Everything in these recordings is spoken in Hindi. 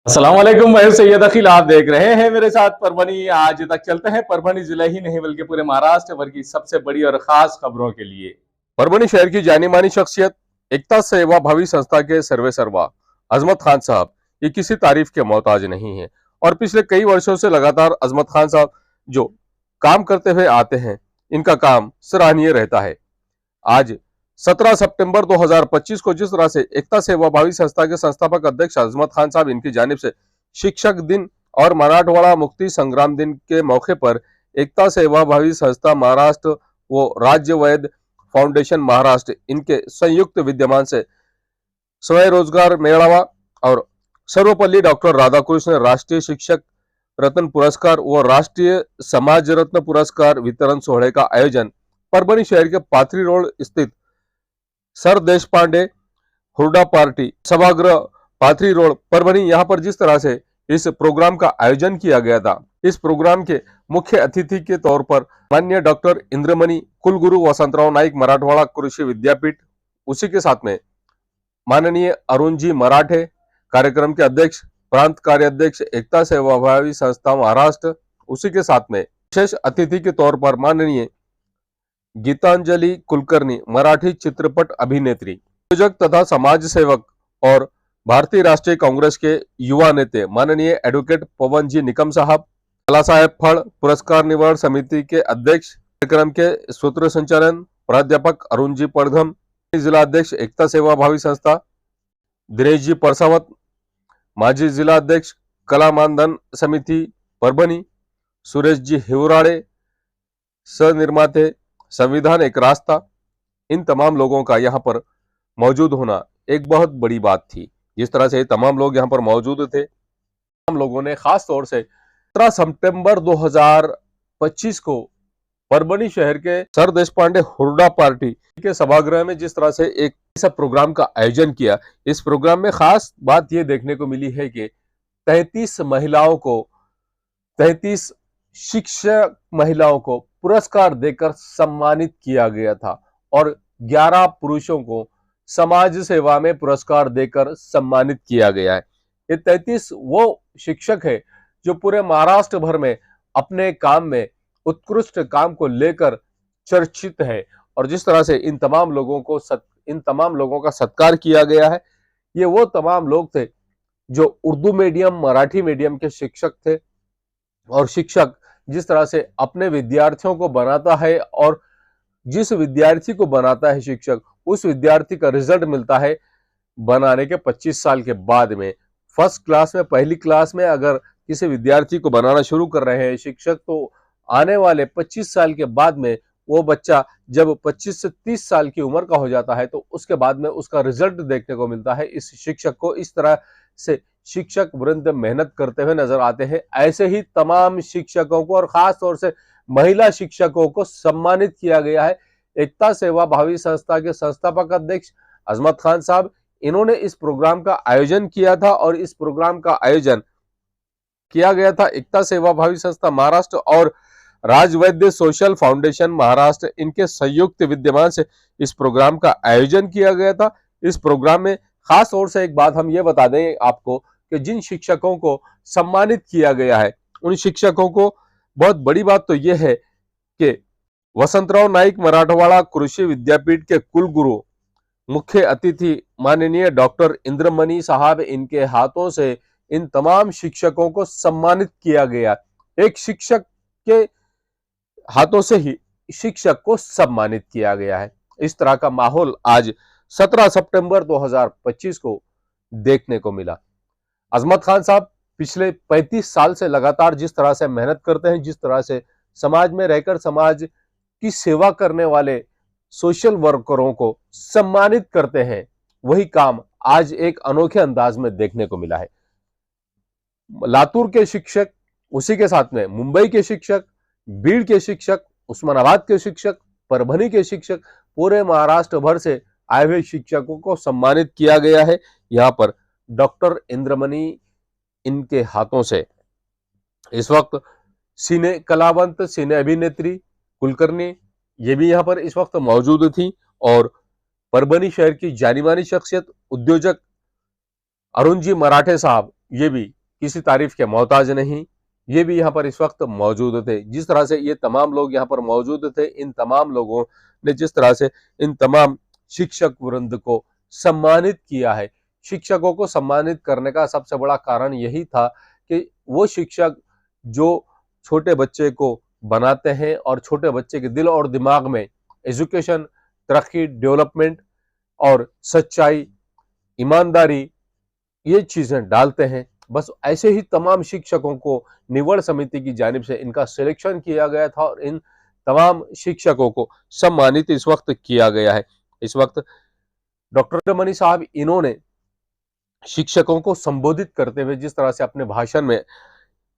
अस्सलाम वालेकुम, मैं सैयद अखिल। आप देख रहे हैं मेरे साथ परभनी। आज तक चलते हैं परभनी जिला ही नहीं बल्कि पूरे महाराष्ट्र भर की सबसे बड़ी और खास खबरों के लिए। परभनी शहर की जानी मानी शख्सियत, एकता सेवा भावी संस्था के सर्वे सर्वा अजमत खान साहब, ये किसी तारीफ के मोहताज नहीं है और पिछले कई वर्षों से लगातार अजमत खान साहब जो काम करते हुए आते हैं, इनका काम सराहनीय रहता है। आज 17 सितंबर 2025 को जिस तरह से एकता सेवा भावी संस्था के संस्थापक अध्यक्ष अजमत खान साहब इनकी जानिब से शिक्षक दिन और मराठवाड़ा मुक्ति संग्राम दिन के मौके पर एकता सेवा भावी संस्था महाराष्ट्र व राज्य वैद्य फाउंडेशन महाराष्ट्र इनके संयुक्त विद्यमान से स्वयं रोजगार मेळावा और सर्वपल्ली डॉक्टर राधाकृष्ण राष्ट्रीय शिक्षक रत्न पुरस्कार व राष्ट्रीय समाज रत्न पुरस्कार वितरण सोहळे का आयोजन परभणी शहर के पाथरी रोड स्थित सर देशपांडे हुरडा पार्टी सभागृह पाथरी रोड परभनी, यहाँ पर जिस तरह से इस प्रोग्राम का आयोजन किया गया था, इस प्रोग्राम के मुख्य अतिथि के तौर पर माननीय डॉक्टर इंद्रमणि कुलगुरु वसंतराव नाईक मराठवाड़ा कृषि विद्यापीठ, उसी के साथ में माननीय अरुण जी मराठे कार्यक्रम के अध्यक्ष, प्रांत कार्याध्यक्ष एकता सेवा भावी संस्था महाराष्ट्र, उसी के साथ में विशेष अतिथि के तौर पर माननीय गीतांजलि कुलकर्णी मराठी चित्रपट अभिनेत्री, प्रयोजक तथा समाज सेवक और भारतीय राष्ट्रीय कांग्रेस के युवा नेता माननीय एडवोकेट पवन जी निकम साहब, कला साहेब फल पुरस्कार निवारण समिति के अध्यक्ष, कार्यक्रम के सूत्र संचालन प्राध्यापक अरुण जी पड़घम, जिला अध्यक्ष एकता सेवा भावी संस्था दिनेश जी परसावत, माजी जिला अध्यक्ष कला मानधन समिति परभनी सुरेश जी हिवराड़े, सह निर्माते संविधान एक रास्ता, इन तमाम लोगों का यहाँ पर मौजूद होना एक बहुत बड़ी बात थी। जिस तरह से तमाम लोग यहाँ पर मौजूद थे, तमाम लोगों ने खास तौर से 17 सितंबर 2025 को परभनी शहर के सर देशपांडे हुरडा पार्टी के सभागृह में जिस तरह से एक ऐसा प्रोग्राम का आयोजन किया, इस प्रोग्राम में खास बात यह देखने को मिली है कि 33 महिलाओं को, 33 शिक्षक महिलाओं को पुरस्कार देकर सम्मानित किया गया था और 11 पुरुषों को समाज सेवा में पुरस्कार देकर सम्मानित किया गया है। ये 33 वो शिक्षक है जो पूरे महाराष्ट्र भर में अपने काम में उत्कृष्ट काम को लेकर चर्चित है और जिस तरह से इन तमाम लोगों का सत्कार किया गया है, ये वो तमाम लोग थे जो उर्दू मीडियम मराठी मीडियम के शिक्षक थे और शिक्षक जिस तरह से अपने विद्यार्थियों को बनाता है और जिस विद्यार्थी को बनाता है शिक्षक, उस विद्यार्थी का रिजल्ट मिलता है बनाने के 25 साल के बाद में। फर्स्ट क्लास में, पहली क्लास में अगर किसी विद्यार्थी को बनाना शुरू कर रहे हैं शिक्षक, तो आने वाले 25 साल के बाद में वो बच्चा जब 25 से 30 साल की उम्र का हो जाता है तो उसके बाद में उसका रिजल्ट देखने को मिलता है। इस शिक्षक को इस तरह से शिक्षक वृंद मेहनत करते हुए नजर आते हैं। ऐसे ही तमाम शिक्षकों को और खास तौर से महिला शिक्षकों को सम्मानित किया गया है। एकता सेवा भावी संस्था के संस्थापक अध्यक्ष अजमत खान साहब, इन्होंने इस प्रोग्राम का आयोजन किया था और इस प्रोग्राम का आयोजन किया गया था एकता सेवा भावी संस्था महाराष्ट्र और राजवैद्य सोशल फाउंडेशन महाराष्ट्र, इनके संयुक्त विद्यमान से इस प्रोग्राम का आयोजन किया गया था। इस प्रोग्राम में खास तौर से एक बात हम ये बता दें आपको कि जिन शिक्षकों को सम्मानित किया गया है, उन शिक्षकों को बहुत बड़ी बात तो यह है कि वसंतराव नाईक मराठवाड़ा कृषि विद्यापीठ के कुलगुरु मुख्य अतिथि माननीय डॉक्टर इंद्रमणि साहब, इनके हाथों से इन तमाम शिक्षकों को सम्मानित किया गया। एक शिक्षक के हाथों से ही शिक्षक को सम्मानित किया गया है। इस तरह का माहौल आज 17 सितंबर 2025 को देखने को मिला। अजमत खान साहब पिछले 35 साल से लगातार जिस तरह से मेहनत करते हैं, जिस तरह से समाज में रहकर समाज की सेवा करने वाले सोशल वर्करों को सम्मानित करते हैं, वही काम आज एक अनोखे अंदाज में देखने को मिला है। लातूर के शिक्षक, उसी के साथ में मुंबई के शिक्षक, बीड़ के शिक्षक, उस्मानाबाद के शिक्षक, परभनी के शिक्षक, पूरे महाराष्ट्र भर से आए हुए शिक्षकों को सम्मानित किया गया है। यहाँ पर डॉक्टर इंद्रमणि इनके हाथों से इस वक्त सिने कलावंत, सिने अभिनेत्री कुलकर्णी, ये भी यहाँ पर इस वक्त मौजूद थी और परभनी शहर की जानी मानी शख्सियत उद्योजक अरुण जी मराठे साहब, ये भी किसी तारीफ के मोहताज नहीं, ये भी यहाँ पर इस वक्त मौजूद थे। जिस तरह से ये तमाम लोग यहाँ पर मौजूद थे, इन तमाम लोगों ने जिस तरह से इन तमाम शिक्षक वृंद को सम्मानित किया है, शिक्षकों को सम्मानित करने का सबसे बड़ा कारण यही था कि वो शिक्षक जो छोटे बच्चे को बनाते हैं और छोटे बच्चे के दिल और दिमाग में एजुकेशन, तरक्की, डेवलपमेंट और सच्चाई, ईमानदारी ये चीजें डालते हैं। बस ऐसे ही तमाम शिक्षकों को निवड समिति की जानिब से इनका सिलेक्शन किया गया था और इन तमाम शिक्षकों को सम्मानित इस वक्त किया गया है। इस वक्त डॉक्टर मनी साहब इन्होंने शिक्षकों को संबोधित करते हुए जिस तरह से अपने भाषण में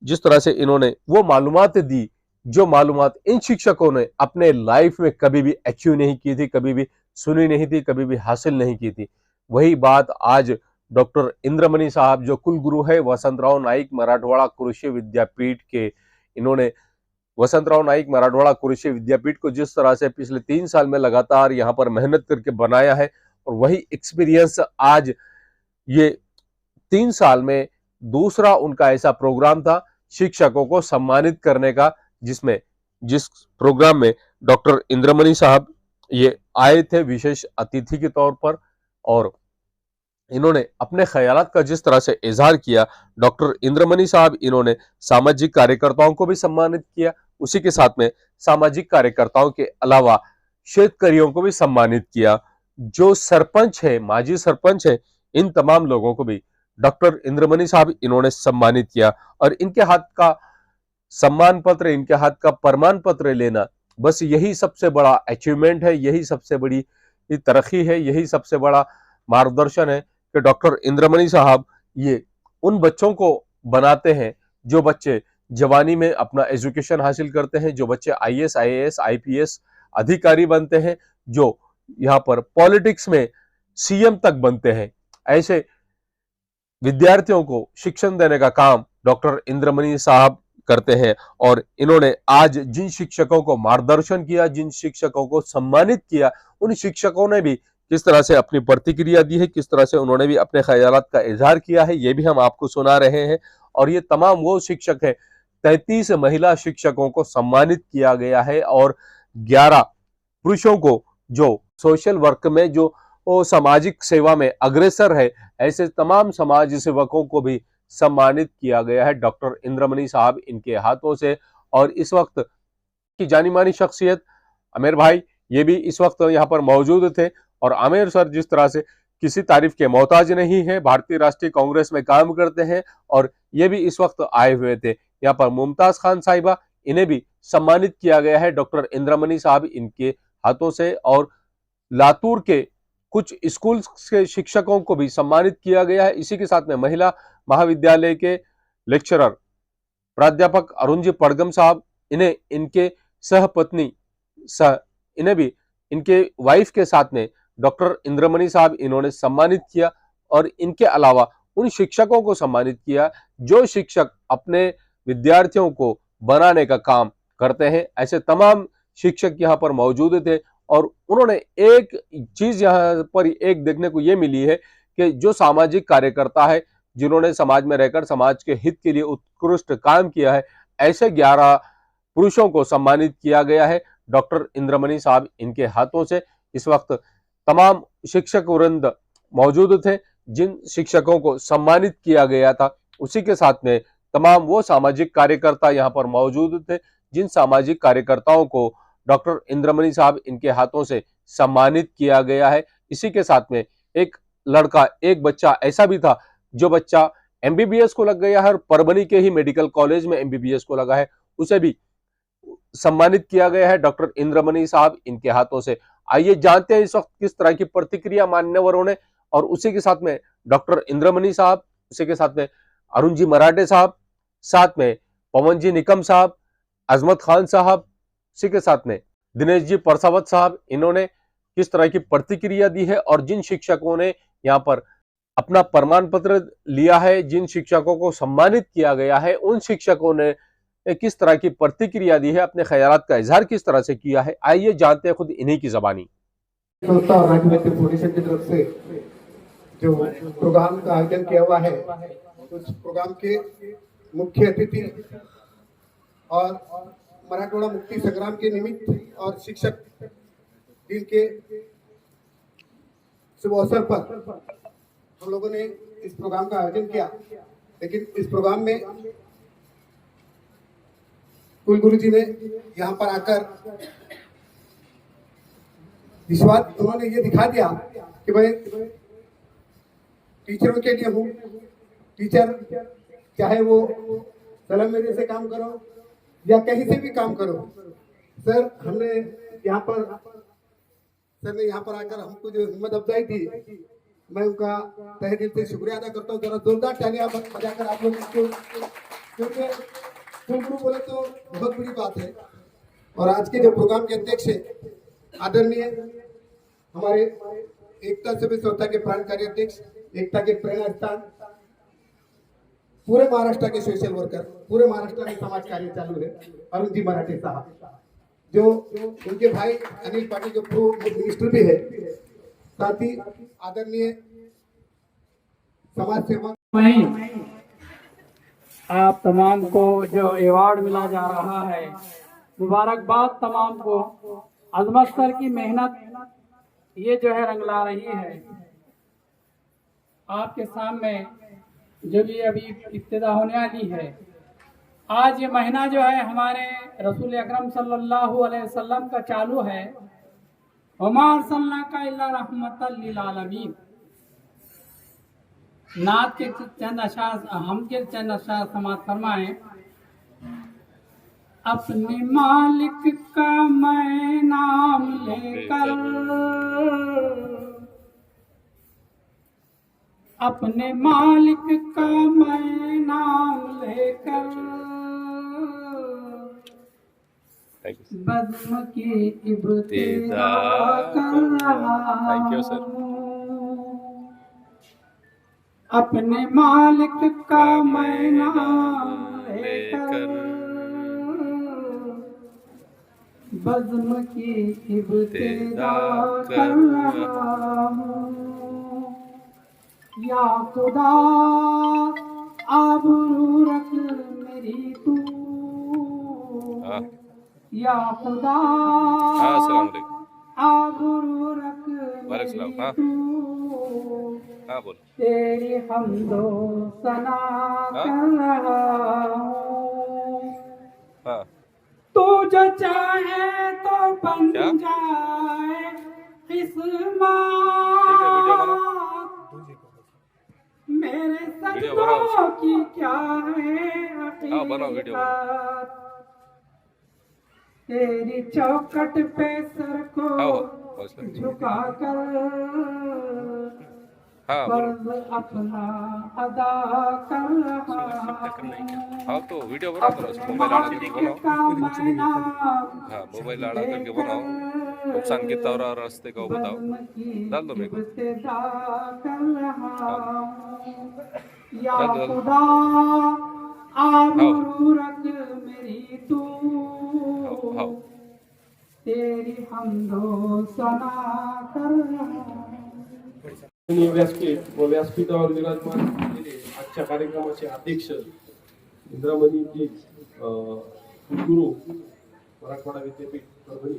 जिस तरह से इन्होंने वो मालूमात दी, जो मालूमात इन शिक्षकों ने अपने लाइफ में कभी भी अचीव नहीं की थी, कभी भी सुनी नहीं थी, कभी भी हासिल नहीं की थी, वही बात आज डॉक्टर इंद्रमणि साहब जो कुलगुरु है वसंतराव नाईक मराठवाड़ा कृषि विद्यापीठ के, इन्होंने वसंतराव नाईक मराठवाड़ा कृषि विद्यापीठ को जिस तरह से पिछले 3 साल में लगातार यहाँ पर मेहनत करके बनाया है, और वही एक्सपीरियंस आज ये 3 साल में दूसरा उनका ऐसा प्रोग्राम था शिक्षकों को सम्मानित करने का, जिस प्रोग्राम में डॉक्टर इंद्रमणि साहब ये आए थे विशेष अतिथि के तौर पर, और इन्होंने अपने ख्यालात का जिस तरह से इजहार किया। डॉक्टर इंद्रमणि साहब इन्होंने सामाजिक कार्यकर्ताओं को भी सम्मानित किया, उसी के साथ में सामाजिक कार्यकर्ताओं के अलावा शेतकरियों को भी सम्मानित किया, जो सरपंच है, माजी सरपंच है, इन तमाम लोगों को भी डॉक्टर इंद्रमणि साहब इन्होंने सम्मानित किया। और इनके हाथ का सम्मान पत्र, इनके हाथ का प्रमाण पत्र लेना, बस यही सबसे बड़ा अचीवमेंट है, यही सबसे बड़ी तरक्की है, यही सबसे बड़ा मार्गदर्शन है कि डॉक्टर इंद्रमणि साहब ये उन बच्चों को बनाते हैं जो बच्चे जवानी में अपना एजुकेशन हासिल करते हैं, जो बच्चे आईएएस, आईएएस, आईपीएस अधिकारी बनते हैं, जो यहाँ पर पॉलिटिक्स में सीएम तक बनते हैं। ऐसे विद्यार्थियों को शिक्षण देने का काम डॉक्टर इंद्रमणि साहब करते हैं। और इन्होंने आज जिन शिक्षकों को मार्गदर्शन किया, जिन शिक्षकों को सम्मानित किया, उन शिक्षकों ने भी किस तरह से अपनी प्रतिक्रिया दी है, किस तरह से उन्होंने भी अपने ख्यालात का इजहार किया है, ये भी हम आपको सुना रहे हैं। और ये तमाम वो शिक्षक है, 33 महिला शिक्षकों को सम्मानित किया गया है और 11 पुरुषों को जो सोशल वर्क में जो वो सामाजिक सेवा में अग्रसर है, ऐसे तमाम समाज सेवकों को भी सम्मानित किया गया है डॉक्टर इंद्रमणि साहब इनके हाथों से। और इस वक्त की जानी मानी शख्सियत आमिर भाई ये भी इस वक्त यहाँ पर मौजूद थे, और आमिर सर जिस तरह से किसी तारीफ के मोहताज नहीं है, भारतीय राष्ट्रीय कांग्रेस में काम करते हैं, और ये भी इस वक्त आए हुए थे। यहाँ पर मुमताज खान साहिबा, इन्हें भी सम्मानित किया गया है डॉक्टर इंद्रमणि साहब इनके हाथों से। और लातूर के कुछ स्कूल के शिक्षकों को भी सम्मानित किया गया है। इसी के साथ में महिला महाविद्यालय के लेक्चरर प्राध्यापक अरुण जी पड़गम साहब, इन्हें इनके सहपत्नी इन्हें भी इनके वाइफ के साथ में डॉक्टर इंद्रमणि साहब इन्होंने सम्मानित किया। और इनके अलावा उन शिक्षकों को सम्मानित किया जो शिक्षक अपने विद्यार्थियों को बनाने का काम करते हैं। ऐसे तमाम शिक्षक यहाँ पर मौजूद थे, और उन्होंने एक चीज यहाँ पर एक देखने को ये मिली है कि जो सामाजिक कार्यकर्ता है, जिन्होंने समाज में रहकर समाज के हित के लिए उत्कृष्ट काम किया है, ऐसे 11 पुरुषों को सम्मानित किया गया है डॉक्टर इंद्रमणि साहब इनके हाथों से। इस वक्त तमाम शिक्षक वृंद मौजूद थे जिन शिक्षकों को सम्मानित किया गया था, उसी के साथ में तमाम वो सामाजिक कार्यकर्ता यहाँ पर मौजूद थे जिन सामाजिक कार्यकर्ताओं को डॉक्टर इंद्रमणि साहब इनके हाथों से सम्मानित किया गया है। इसी के साथ में एक लड़का, एक बच्चा ऐसा भी था जो बच्चा एमबीबीएस को लग गया है और परभनी के ही मेडिकल कॉलेज में एमबीबीएस को लगा है, उसे भी सम्मानित किया गया है डॉक्टर इंद्रमणि साहब इनके हाथों से। आइए जानते हैं इस वक्त किस तरह की प्रतिक्रिया मान्यवरों ने, और उसी के साथ में डॉक्टर इंद्रमणि साहब, उसी के साथ में अरुण जी मराठे साहब, साथ में पवन जी निकम साहब, अजमत खान साहब, इसी के साथ में दिनेश जी परसावत साहब, इन्होंने किस तरह की प्रतिक्रिया दी है। और जिन शिक्षकों ने यहाँ पर अपना प्रमाण पत्र लिया है, जिन शिक्षकों को सम्मानित किया गया है, उन शिक्षकों ने किस तरह की प्रतिक्रिया दी है, अपने ख्यालात का इजहार किस तरह से किया है, आइए जानते हैं खुद इन्हीं की जबानी। संस्था और राज्य फाउंडेशन की तरफ से जो प्रोग्राम का आयोजन किया हुआ है, कुछ प्रोग्राम के मुख्य अतिथि और मराठवाड़ा मुक्ति संग्राम के निमित्त और शिक्षक दिन के शुभ अवसर पर हम लोगों ने इस प्रोग्राम का आयोजन किया। लेकिन इस प्रोग्राम में कुलगुरु जी ने यहाँ पर आकर विश्वास उन्होंने ये दिखा दिया कि भाई टीचरों के लिए हूँ, टीचर चाहे वो सलाम मेरे से काम करो या कहीं से भी काम करो। सर हमने यहाँ पर सर ने यहाँ पर आकर हमको जो हिम्मत अफजाई दी, मैं उनका तहे दिल से शुक्रिया अदा करता हूँ। जरा जोरदार तालियां बजाकर आप लोग इसको, क्योंकि कुलगुरु बोले तो बहुत बड़ी बात है। और आज के जो प्रोग्राम के अध्यक्ष है आदरणीय हमारे एकता सभा संस्था के प्राण कार्य अध्यक्ष, एकता के प्रेरणा स्थान, पूरे महाराष्ट्र के सोशल वर्कर, पूरे महाराष्ट्र में समाज कार्य चालू है, अरुण जी मराठे साहब, जो उनके भाई अनिल पाटिल जो पूर्व मिनिस्टर भी है, साथ ही आदरणीय समाज सेवक आप तमाम को जो अवार्ड मिला जा रहा है, मुबारकबाद तमाम को। अजमत सर की मेहनत ये जो है रंग ला रही है। आपके सामने जो भी अभी इब्तिदा होने वाली है, आज ये महीना जो है हमारे रसूल अकरम सल्लल्लाहु अलैहि वसल्लम का चालू है। वमा अर्सलनाका इल्ला रहमतल लिल आलमीन। नात के चंद अशार, हम के चंद अशार समात फरमाए। अपने मालिक का मैं नाम लेकर, अपने मालिक का मैं नाम लेकर, बज़्म की इब्तिदा कर रहा हूँ। अपने मालिक का मैं नाम लेकर, बज़्म की इब्तिदा कर रहा हूँ। या खुदा आबरू रख मेरी तू, या खुदा आबरू रख मेरी तू, तेरी हमदो सना कर रहा हूँ। तू जो चाहे तो बन जाए किस्मत, मेरे सजदों की क्या है हकीकत। तेरी चौखट पे सर को झुका कर फर्ज अपना अदा कर रहा तो वीडियो बनाओ, मोबाइल आड़ा करके बनाओ, नुकसान कितना हो रहा रास्ते का बताओ, डाल दो मेरे को। या खुदा आबरू रख मेरी तू, तेरी हमदो सना कर रहा। व्यासपीठ व व्यासपीठावर विराजमान असलेले आजच्या कार्यक्रमाचे अध्यक्ष इंद्रामणीजी कुलगुरू मराठवाडा विद्यापीठ परभणी,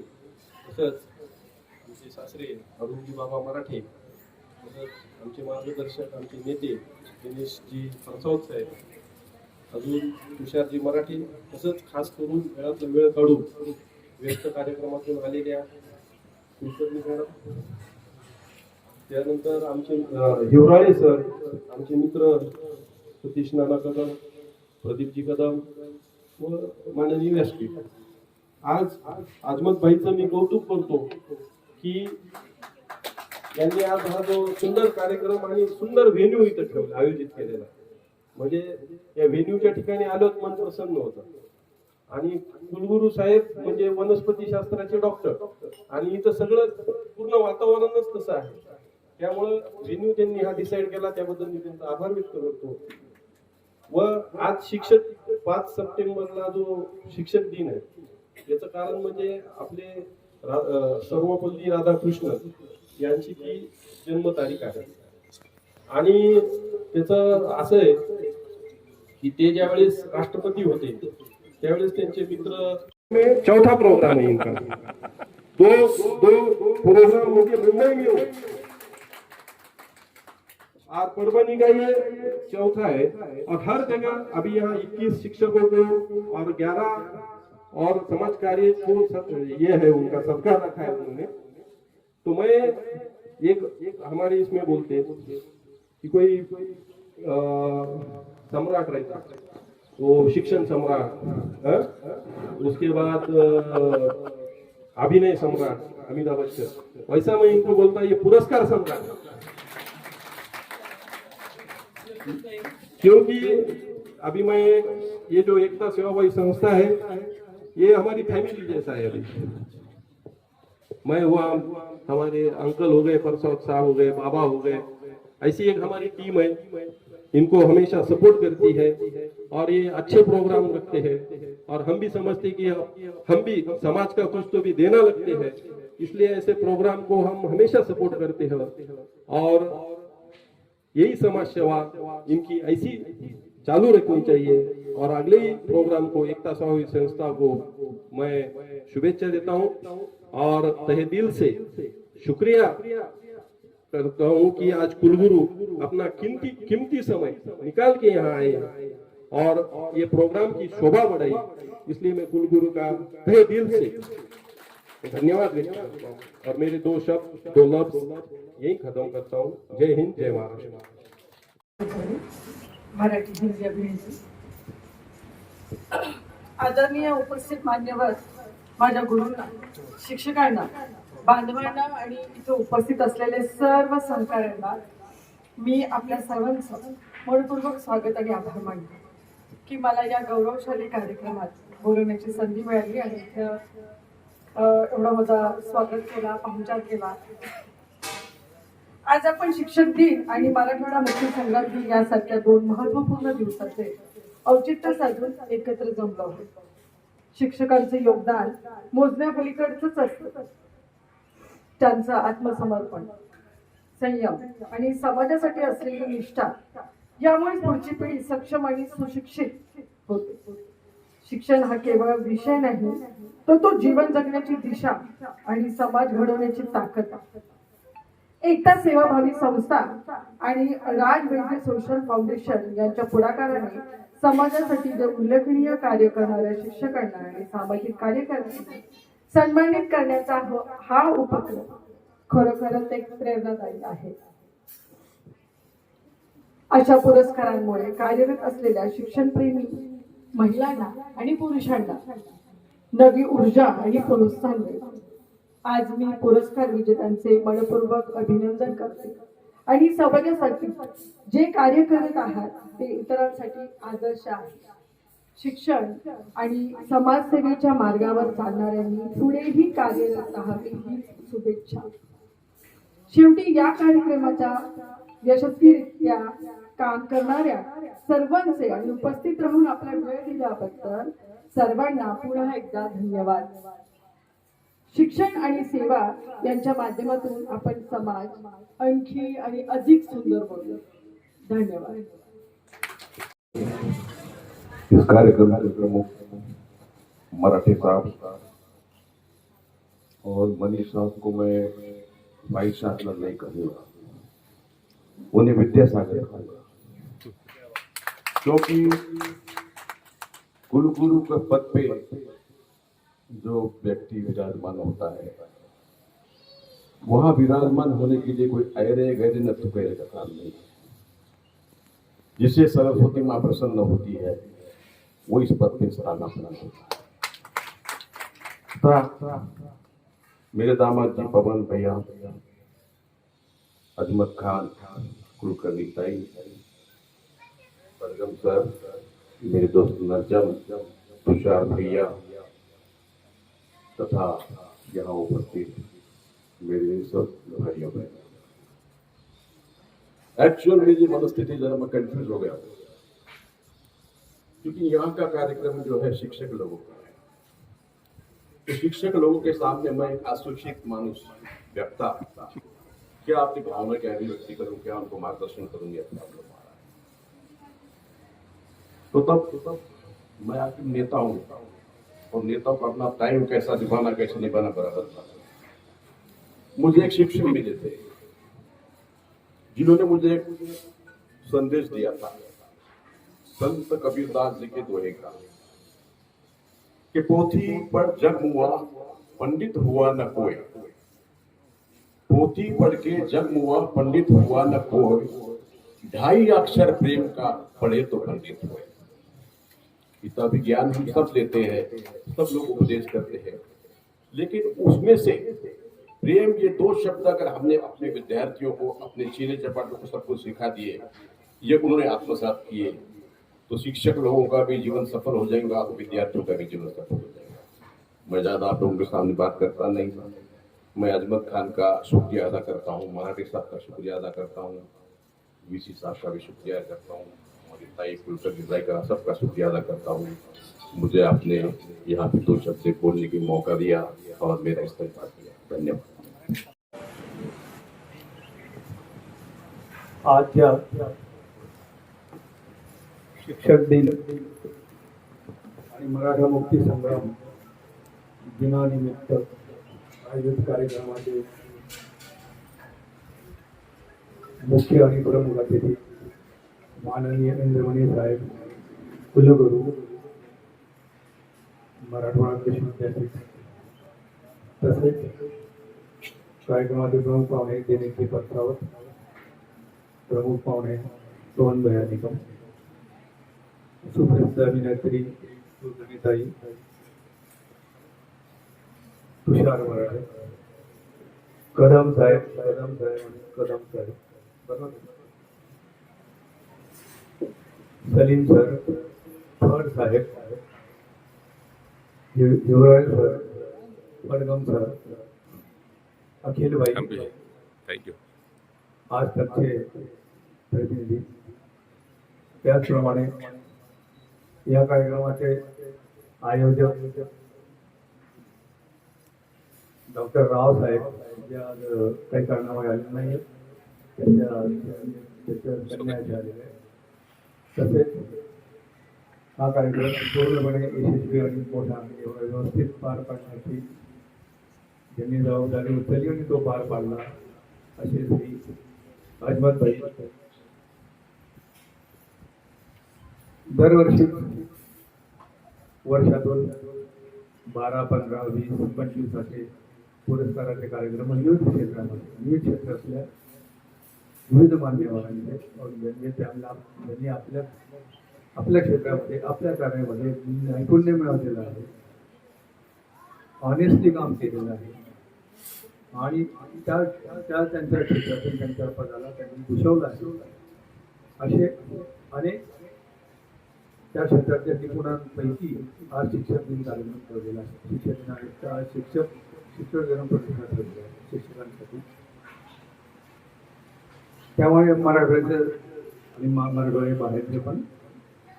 तसंच आमचे सासरे अरुणजी बाबा मराठे, तसंच आमचे मार्गदर्शक आमचे नेते दिनेशजी फणसावत साहेब, अजून तुषारजी मराठे, तसंच खास करून वेळातला वेळ काढून व्यस्त कार्यक्रमातून आलेल्या कुलकर्णी मॅडम, त्यानंतर आमचे हिवराळे सर, आमचे मित्र सतीश नाना कदम, प्रदीपजी कदम व माननीय व्यासपीठ। आज अजमत भाईचं मी कौतुक करतो की यांनी आज हा जो सुंदर कार्यक्रम आणि सुंदर व्हेन्यू इथं ठेवला, आयोजित केलेला, म्हणजे या व्हेन्यूच्या ठिकाणी आलोच मन प्रसन्न होतं। आणि कुलगुरू साहेब म्हणजे वनस्पती शास्त्राचे डॉक्टर, आणि इथं सगळं पूर्ण वातावरणच तसं आहे, त्यामुळे व्हेन्यू त्यांनी हा डिसाईड केला, त्याबद्दल मी त्यांचा आभार व्यक्त करतो। व आज शिक्षक 5 सप्टेंबरला जो शिक्षक दिन आहे, याचं कारण म्हणजे आपले सर्वपल्ली राधाकृष्ण यांची ती जन्मतारीख आहे। आणि त्याचं असं आहे की ते ज्यावेळेस राष्ट्रपती होते त्यावेळेस त्यांचे मित्र में चौथा प्रोग्राम है इनका। दो प्रोग्राम उनके मुंबई में हुए और परभनी का ये चौथा है। और हर जगह अभी यहाँ 21 शिक्षकों को और 11 और समाज कार्य को ये है उनका सत्कार रखा है उन्होंने। तो मैं एक हमारे इसमें बोलते हैं कि कोई सम्राट रहता वो शिक्षण सम्राट, उसके बाद अभिनय सम्राट अमिताभ बच्चन, वैसा मैं इनको बोलता ये पुरस्कार सम्राट। क्योंकि अभी मैं ये जो एकता सेवाभावी संस्था है ये हमारी फैमिली जैसा है। अभी मैं हुआ, हमारे अंकल हो गए, परसौत साहब हो गए, बाबा हो गए, ऐसी एक हमारी टीम है, इनको हमेशा सपोर्ट करती है और ये अच्छे प्रोग्राम रखते हैं। और हम भी समझते कि हम भी समाज का कुछ तो भी देना लगते हैं, इसलिए ऐसे प्रोग्राम को हम हमेशा सपोर्ट करते हैं। और यही समाज सेवा इनकी ऐसी चालू रखनी चाहिए। और अगले ही प्रोग्राम को एकता सेवाभावी संस्था को मैं शुभेच्छा देता हूं और तहे दिल से शुक्रिया करता हूं कि आज कुलगुरु अपना कीमती समय निकाल के यहाँ आए और ये प्रोग्राम की शोभा बढ़ाई। इसलिए मैं कुलगुरु का तहे दिल से धन्यवाद व्यक्त करता हूँ और मेरे दो लफ्ज यही खत्म करता हूँ। जय हिंद, जय महाराष्ट्र। मराठी हिंदी अभिनेत्री, आदरणीय उपस्थित मान्यवर, माझ्या गुरूंना, शिक्षकांना, बांधवांना आणि इथे उपस्थित असलेले सर्व सहकाऱ्यांना मी आपल्या सर्वांचं मनपूर्वक स्वागत आणि आभार मानते की मला या गौरवशाली कार्यक्रमात बोलवण्याची संधी मिळाली आणि इथं एवढा माझा स्वागत केला, पाहुणचार केला। आज आपण शिक्षक दिन आणि मराठवाडा मुक्ती संग्राम दिन यासारख्या दोन महत्त्वपूर्ण दिवसाचे औचित्य साधून एकत्र जमलो आहोत। शिक्षकांचे योगदान मोजण्यापलीकडचंच असतं। त्यांचं आत्मसमर्पण, संयम आणि समाजासाठी असलेली निष्ठा यामुळे पुढची पिढी सक्षम आणि सुशिक्षित होते। शिक्षण हा केवळ विषय नाही, तर तो जीवन जगण्याची दिशा आणि समाज घडवण्याची ताकद आहे। एकता सेवाभावी संस्था आणि राज वैद्य सोशल फाउंडेशन यांच्या पुढाकाराने समाजासाठी जे उल्लेखनीय कार्य करणाऱ्या शिक्षकांना आणि सामाजिक कार्यकर्त्यांना सन्मानित करण्याचा हा उपक्रम खरोखरच एक प्रेरणादायी आहे। अशा पुरस्कारांमुळे कार्यरत असलेल्या शिक्षणप्रेमी महिलांना आणि पुरुषांना नवी ऊर्जा आणि प्रोत्साहन मिळते। आज मी पुरस्कार विजेत्यांचे मनपूर्वक अभिनंदन करते आणि समाजासाठी जे कार्य करत आहात ते इतरांसाठी आदर्श आहे। शिक्षण आणि समाजसेवेच्या मार्गावर चालणाऱ्यांनी पुढेही कार्यरत राहावे ही शुभेच्छा। शेवटी या कार्यक्रमाच्या यशस्वीरित्या काम करणाऱ्या सर्वांचे आणि उपस्थित राहून आपला वेळ दिल्याबद्दल सर्वांना पुन्हा एकदा धन्यवाद। शिक्षण आणि सेवा यांच्या माध्यमातून आपण समाज आणखी आणि अधिक सुंदर बनवू। धन्यवाद। इस कार्यक्रम के प्रमुख मराठी साहब और मनीष साहब को मैं वाइस चांसलर नहीं कहूँगा, उन्हें विद्यासागर कहूँगा, क्योंकि कुलगुरु के पद पे जो व्यक्ति विराजमान होता है वहां विराजमान होने के लिए कोई अरे गहरे न थुकेरे का काम नहीं है। जिससे सरस्वती मां प्रसन्न होती है वो इस पद पे स्थान अपना होता। मेरे दामाद जी पवन भैया, अजमत खान, कुलकर्णी ताई, सरगम सर, मेरे दोस्त नजम, तुषार भैया तथा यहाँ उपस्थित मेरे सब भाइयों बहनों, एक्चुअल मेरी मनस्थिति जरा मैं कंफ्यूज हो गया क्योंकि यहाँ का कार्यक्रम जो है शिक्षक लोगों का है। तो शिक्षक लोगों के सामने मैं एक अशिक्षित मानुष व्यक्ता क्या अपनी भावना की अभिव्यक्ति करूं, क्या उनको मार्गदर्शन करूंगी अपने आप लोग। तो तब मैं आखिर नेता हूँ, और नेता को अपना टाइम कैसा निभाना कैसे निभाना बराबर था। मुझे एक शिक्षक मिले थे जिन्होंने मुझे एक संदेश दिया था, संत कबीरदास जी के दोहे का, कि पोथी पर जग मुआ पंडित हुआ न कोई, पोथी पढ़ के जग मुआ पंडित हुआ न कोई, 2.5 अक्षर प्रेम का पढ़े तो पंडित हुए। इतना भी ज्ञान हम सब लेते हैं, सब लोग उपदेश करते हैं, लेकिन उसमें से प्रेम, ये 2 शब्द अगर हमने अपने विद्यार्थियों को, अपने चीने चपाटों को सबको सिखा दिए, ये उन्होंने आत्मसात किए, तो शिक्षक लोगों का भी जीवन सफल हो जाएगा और विद्यार्थियों का भी जीवन सफल हो जाएगा। मैं ज्यादा आप लोगों के सामने बात करता नहीं, मैं अजमत खान का शुक्रिया अदा करता हूँ, मराठी साहब का शुक्रिया अदा करता हूँ, वीसी साहब का भी शुक्रिया करता हूँ, हमारी ताई कुलकर्णी भाई का, सबका शुक्रिया अदा करता हूँ। मुझे आपने यहाँ पे 2 शब्द बोलने की मौका दिया और मेरा इस्तेमाल किया। धन्यवाद। आजच्या शिक्षक दिन आणि मराठा मुक्ती संग्राम दिनानिमित्त आयोजित कार्यक्रमाचे मुख्य आणि प्रमुख अतिथी माननीय इंद्रमणी साहेब, कुलगुरू, मराठवाडा कृषी विद्यापीठ, तसेच कार्यक्रमाचे प्रमुख पाहुणे दिनेश पत्रावत, प्रमुख पाहुणे सोहनभैया निकम, सुप्रसिद्ध अभिनेत्री सुगणिताई, तुषार मराठे, कदम साहेब बरोबर, सलीम सर, फड साहेब, युवराज सर, फडगम सर, अखिल भाई, थैंक यू। आज तकचे प्रतिनिधी, त्याचप्रमाणे या कार्यक्रमाचे आयोजक डॉक्टर राव साहेब, जे आज काही कारणामुळे आले नाही, त्यांच्या आलेले, तसेच हा कार्यक्रम पूर्णपणे यशस्वी आणि मोठा व्यवस्थित पार पाडण्याची ज्यांनी जबाबदारी उचलली आणि तो पार पाडला असे श्री अजमत भाई दरवर्षी वर्षातून 12, 15, 20, 25 असे पुरस्काराचे कार्यक्रम विविध क्षेत्रातल्या विविध मान्यवरांचे ज्यांनी आपल्या क्षेत्रामध्ये, आपल्या कार्यामध्ये नैपुण्य मिळवलेलं आहे, ऑनेस्टली काम केलेलं आहे आणि त्यांच्या क्षेत्रातून त्यांच्या पदाला त्यांनी भूषवलं आहे, असे अनेक त्या क्षेत्रातल्या निपुणांपैकी आज शिक्षक दिन कार्यक्रम ठेवलेला आहे। शिक्षक दिनानिमित्त आज शिक्षक दिन प्रतिष्ठा ठेवली आहे शिक्षकांसाठी। त्यामुळे मराठवाड्याचे आणि मराठवाड्या बाहेरचे पण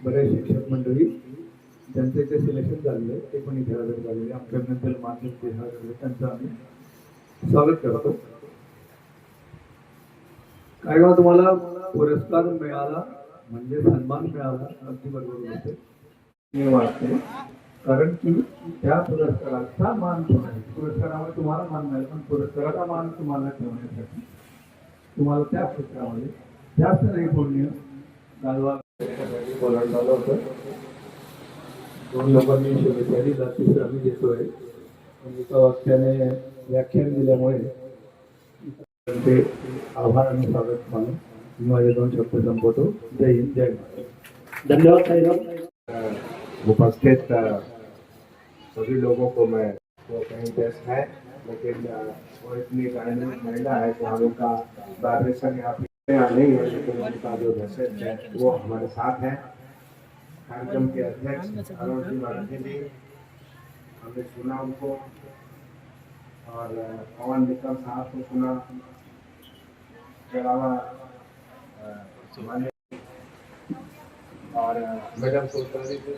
बरेच शिक्षक मंडळी ज्यांचे इथे सिलेक्शन झालेले ते पण इथे हजर झालेले, आमच्याबद्दल माध्यम ते हजर, त्यांचं आम्ही स्वागत करतो। काय का तुम्हाला पुरस्कार मिळाला म्हणजे सन्मान मिळाला, अगदी बरोबर होते मी वाटते, कारण की त्या पुरस्काराचा मान ठेवण्यासाठी, पुरस्कारामुळे तुम्हाला मान मिळेल पण पुरस्काराचा मान तुम्हाला ठेवण्यासाठी तुम्हाला त्या क्षेत्रामध्ये जास्त नैपुण्य गाजवा बोलावलं होतं। 2 लोकांनी शेतकरी जातीचं आम्ही देतोय, एका वाक्याने व्याख्यान दिल्यामुळे ते आभार आणि स्वागत मानून माझे 2 शब्द संपवतो। जय हिंद, जय महाराष्ट्र। धन्यवाद साहब। उपस्थित सभी लोगों को मैं, वो कहीं व्यस्त है लेकिन वो इतनी डायनेमिक महिला है कि हम उनका वाइब्रेशन यहाँ पे नहीं है, लेकिन उनका जो मैसेज है वो हमारे साथ है। कार्यक्रम के अध्यक्ष अरुण जी मराठी जी, हमने सुना उनको, और पवन निकम साहब को सुना, इसके अलावा और मैडम कुलकर्णी जी,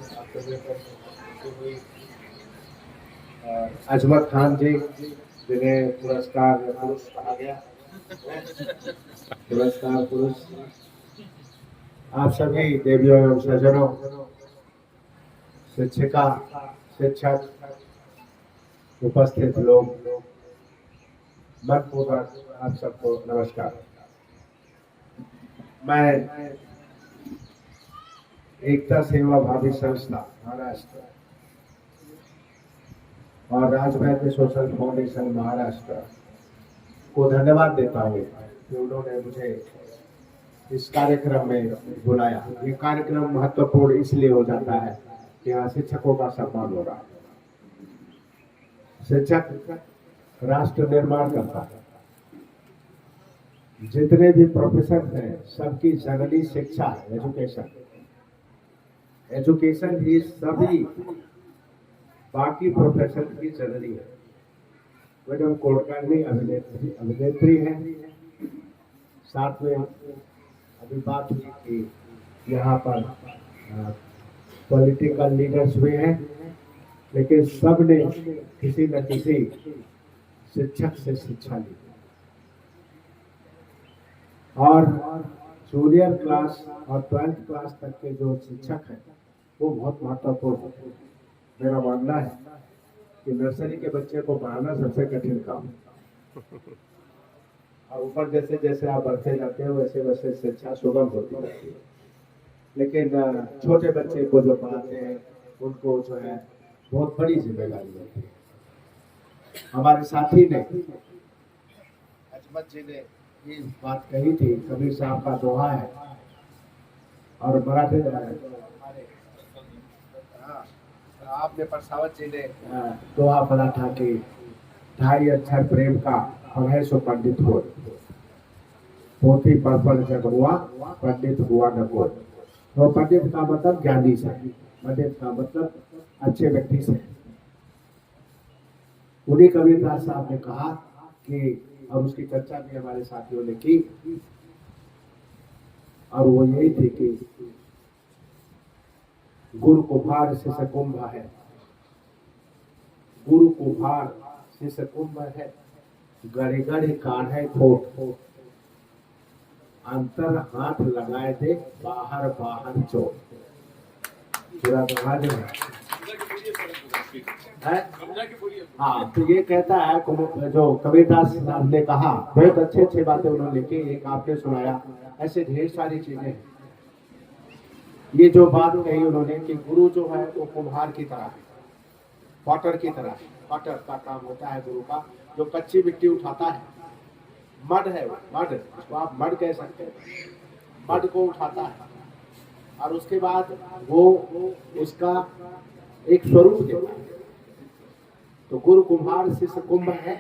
अजमत खान जी जिन्हें पुरस्कार पुरुष कहा गया, पुरस्कार पुरुष, आप सभी देवियों एवं सज्जनों, शिक्षिका, शिक्षक, उपस्थित लोग, मनपूर्वक आप सबको नमस्कार। मैं एकता सेवा भावी संस्था महाराष्ट्र और राजवैद्य सोशल फाउंडेशन महाराष्ट्र को धन्यवाद देता हूँ कि उन्होंने मुझे इस कार्यक्रम में बुलाया। ये कार्यक्रम महत्वपूर्ण इसलिए हो जाता है कि यहाँ शिक्षकों का सम्मान हो रहा है। शिक्षक राष्ट्र निर्माण करता है। जितने भी प्रोफेसर हैं सबकी जनरली शिक्षा है, एजुकेशन। एजुकेशन ही सभी बाकी प्रोफेशन की जनरली है। मैडम कोडकर्णी अभिनेत्री है। साथ में अभी बात हुई कि यहाँ पर पॉलिटिकल लीडर्स भी हैं, लेकिन सब ने किसी न किसी शिक्षक से शिक्षा ली। और जूनियर क्लास और 12th क्लास तक के जो शिक्षक हैं वो बहुत महत्वपूर्ण है। मेरा मानना है कि नर्सरी के बच्चे को पढ़ाना सबसे कठिन काम है, और ऊपर जैसे जैसे आप बढ़ते जाते हो वैसे वैसे शिक्षा सुगम होती जाती है। लेकिन छोटे बच्चे को जो पढ़ाते हैं उनको जो है बहुत बड़ी जिम्मेदारी होती है। हमारे साथी ने, अजमत जी ने ये बात कही थी, कबीर साहब का दोहा है, और मराठे आपने परसावत जी ने दोहा पढ़ा था कि ढाई अक्षर प्रेम का पढ़े सो पंडित हो, पोथी पढ़ जग हुआ पंडित हुआ न कोई। तो पंडित का मतलब ज्ञानी से, पंडित का मतलब अच्छे व्यक्ति से। उन्हीं कबीरदास साहब ने कहा कि, और उसकी चर्चा भी हमारे साथियों ने की, और वो यही थी कि गुरु को भार शिष्य कुंभ है, गुरु को भार शिष्य कुंभ है, गड़े गड़े कान है खोट, अंतर हाथ लगाए दे बाहर बाहर चोट। पूरा बना दे है? हाँ, तो ये कहता है जो कबीरदास साहब ने कहा, बहुत अच्छे अच्छे बातें उन्होंने लिखी। एक आपने सुनाया, ऐसे ढेर सारी चीजें हैं। ये जो बात कही उन्होंने कि गुरु जो है वो कुम्हार की तरह है, पॉटर की तरह। पॉटर का काम होता है गुरु का, जो कच्ची मिट्टी उठाता है। मड है वो, मड, उसको आप मड कह सकते हैं। मड को उठाता है और उसके बाद वो उसका एक स्वरूप देता है। तो गुरु कुम्हार शिष्य कुंभ है,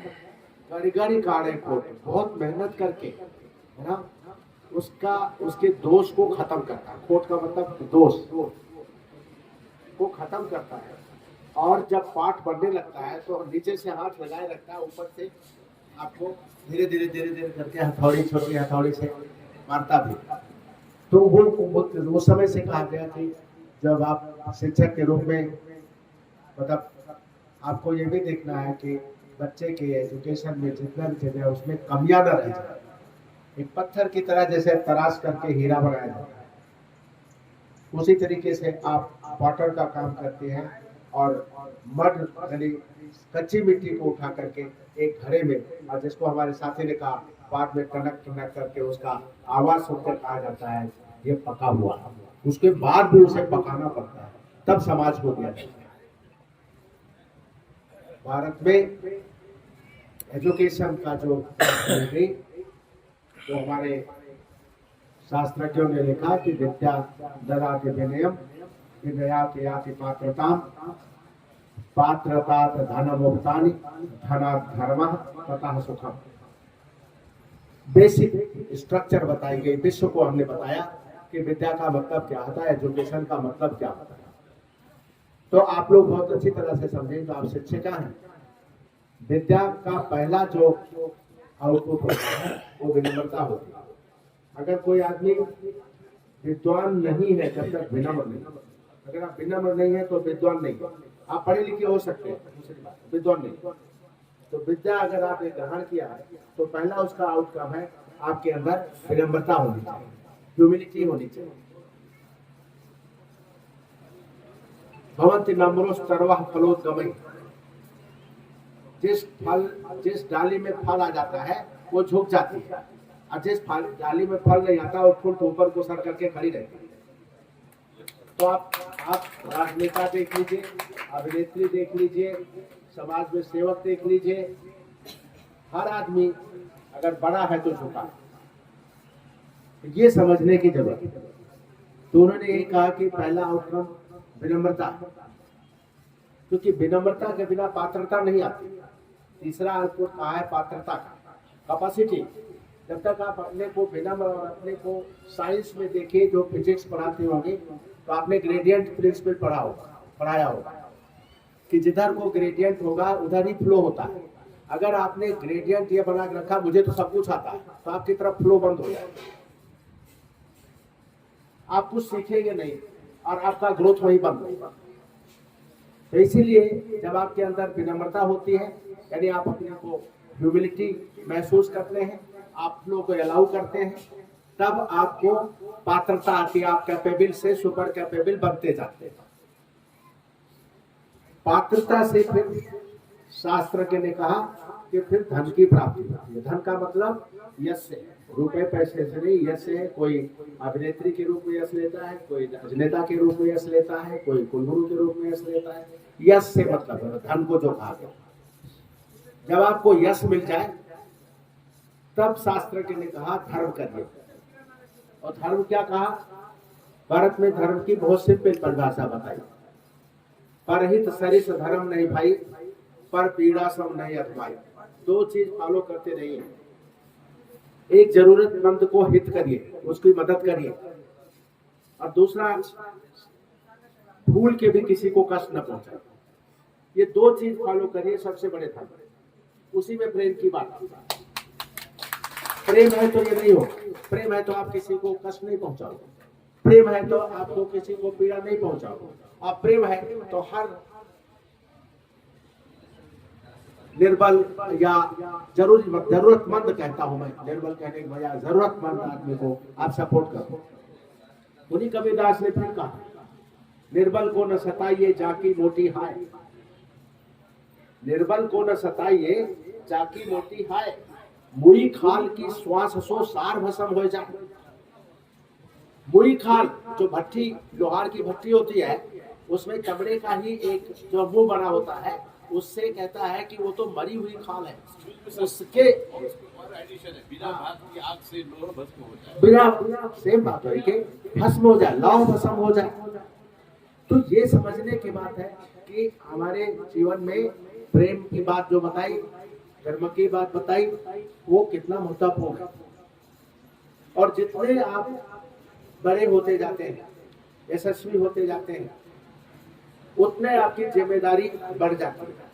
गड़ी गड़ी काढ़े खोट, बहुत मेहनत करके, है ना, उसके दोष को खत्म करता है। खोट का मतलब दोष को खत्म करता है। और जब पाठ बढ़ने लगता है तो नीचे से हाथ लगाए रखता है, ऊपर से आपको धीरे धीरे करके हथौड़ी, छोटी हथौड़ी से मारता भी। तो वो उस समय से कहा गया कि जब आप शिक्षक के रूप में, मतलब आपको ये भी देखना है कि बच्चे के एजुकेशन में जितना भी चीजें उसमें कमियां न रह जाए। एक पत्थर की तरह जैसे तराश करके हीरा बनाया जाता है, उसी तरीके से आप पॉटर का काम करते हैं और मड यानी कच्ची मिट्टी को उठा करके एक घड़े में, और जिसको हमारे साथी ने कहा बाद में टनक टनक करके उसका आवाज सुनकर कहा जाता है ये पका हुआ। उसके बाद भी उसे पकाना पड़ता है, तब समाज को दिया जाता है। भारत में एजुकेशन का जो तो हमारे शास्त्रज्ञों ने लिखा कि विद्या ददाति विनयम विनयाति याति पात्रताम पात्रतात धनमुक्तानि धनात् धर्मः ततः सुखम। बेसिक स्ट्रक्चर बताई गई। विश्व को हमने बताया कि विद्या का मतलब क्या होता है, एजुकेशन का मतलब क्या होता है। तो आप लोग बहुत अच्छी तरह से समझें, तो आप शिक्षिका हैं। विद्या का पहला जो आउटपुट होता है वो विनम्रता होती है। अगर कोई आदमी विद्वान नहीं है जब तक विनम्र नहीं, अगर आप विनम्र नहीं है तो विद्वान नहीं है। आप पढ़े लिखे हो सकते हैं, विद्वान नहीं। तो विद्या अगर आपने ग्रहण किया है तो पहला उसका आउटकम है आपके अंदर विनम्रता होनी चाहिए, ह्यूमिलिटी होनी चाहिए। भवन्ति नम्रोस्तरवः फलोद्गमैः। जिस डाली में फल आ जाता है वो झुक जाती है, और जिस डाली में फल नहीं आता वो फूल तो ऊपर को सर करके खड़ी रहती है। तो आप राजनेता देख लीजिए, अभिनेत्री देख लीजिए, समाज में सेवक देख लीजिए, हर आदमी अगर बड़ा है तो झुका। ये समझने की जरूरत है। तो उन्होंने ये कहा कि पहला आउटकम विनम्रता, क्योंकि विनम्रता के बिना पात्रता नहीं आती। तीसरा आपको कहा है पात्रता का कैपेसिटी। जब तक आप अपने को विनम्र और अपने को साइंस में देखिए, जो फिजिक्स पढ़ाते होंगे तो आपने ग्रेडियंट प्रिंसिपल पढ़ाया होगा कि जिधर को ग्रेडियंट होगा उधर ही फ्लो होता है। अगर आपने ग्रेडियंट ये बना के रखा मुझे तो सब कुछ आता है, तो आपकी तरफ फ्लो बंद हो जाएगा, आप कुछ सीखेंगे नहीं और आपका ग्रोथ वहीं बंद होगा। तो इसीलिए जब आपके अंदर विनम्रता होती है, यानी आप अपने को ह्यूमिलिटी महसूस करते हैं, आप लोगों को अलाउ करते हैं, तब आपको पात्रता आती है, आप कैपेबल से सुपर कैपेबल बनते जाते हैं। पात्रता से फिर शास्त्र के ने कहा कि फिर धन की प्राप्ति होती है। धन का मतलब यश से, रुपए पैसे से नहीं, यश से। कोई अभिनेत्री के रूप में यश लेता है, कोई अभिनेता के रूप में यश लेता है, कोई कुलगुरु के रूप में यश लेता है। यश से मतलब है धन को जो कहा गया। जब आपको यश मिल जाए तब शास्त्र के ने कहा धर्म करिए। और धर्म क्या कहा? भारत में धर्म की बहुत सिंपल परिभाषा बताई, परहित सरिस धर्म नहीं भाई, पर पीड़ा सम नहीं अथवाई। दो चीज फॉलो करते रहिए, एक जरूरतमंद को हित करिए, उसकी मदद करिए, और दूसरा भूल के भी किसी को कष्ट न पहुंचाए। ये दो चीज फॉलो करिए, सबसे बड़े धर्म। उसी में प्रेम की बात आता है। प्रेम है तो ये नहीं हो, प्रेम है तो आप किसी को कष्ट नहीं पहुंचाओगे, प्रेम है तो आपको किसी को पीड़ा नहीं पहुंचाओगे, और प्रेम है तो हर निर्बल या जरूरतमंद कहता हूं मैं, निर्बल कहने के बजाय जरूरतमंद आदमी को आप सपोर्ट करो। उन्हीं कबीरदास ने फिर कहा, निर्बल को न सताइए जाकी मोटी हाय, निर्बल को न सताइए जाकी मोटी हाय, मुड़ी खाल की श्वास सो सार भस्म हो जाए। मुड़ी खाल जो भट्टी, लोहार की भट्टी होती है, उसमें चमड़े का ही एक जो मुंह बना होता है, उससे कहता है कि वो तो मरी हुई खाल है, उसके बिना सेम बात है कि भस्म हो जाए, लौह भस्म हो जाए। तो ये समझने की बात है कि हमारे जीवन में प्रेम की बात जो बताई, धर्म की बात बताई, वो कितना महत्वपूर्ण है। और जितने आप बड़े होते जाते हैं, यशस्वी होते जाते हैं, उतने आपकी जिम्मेदारी बढ़ जाती है।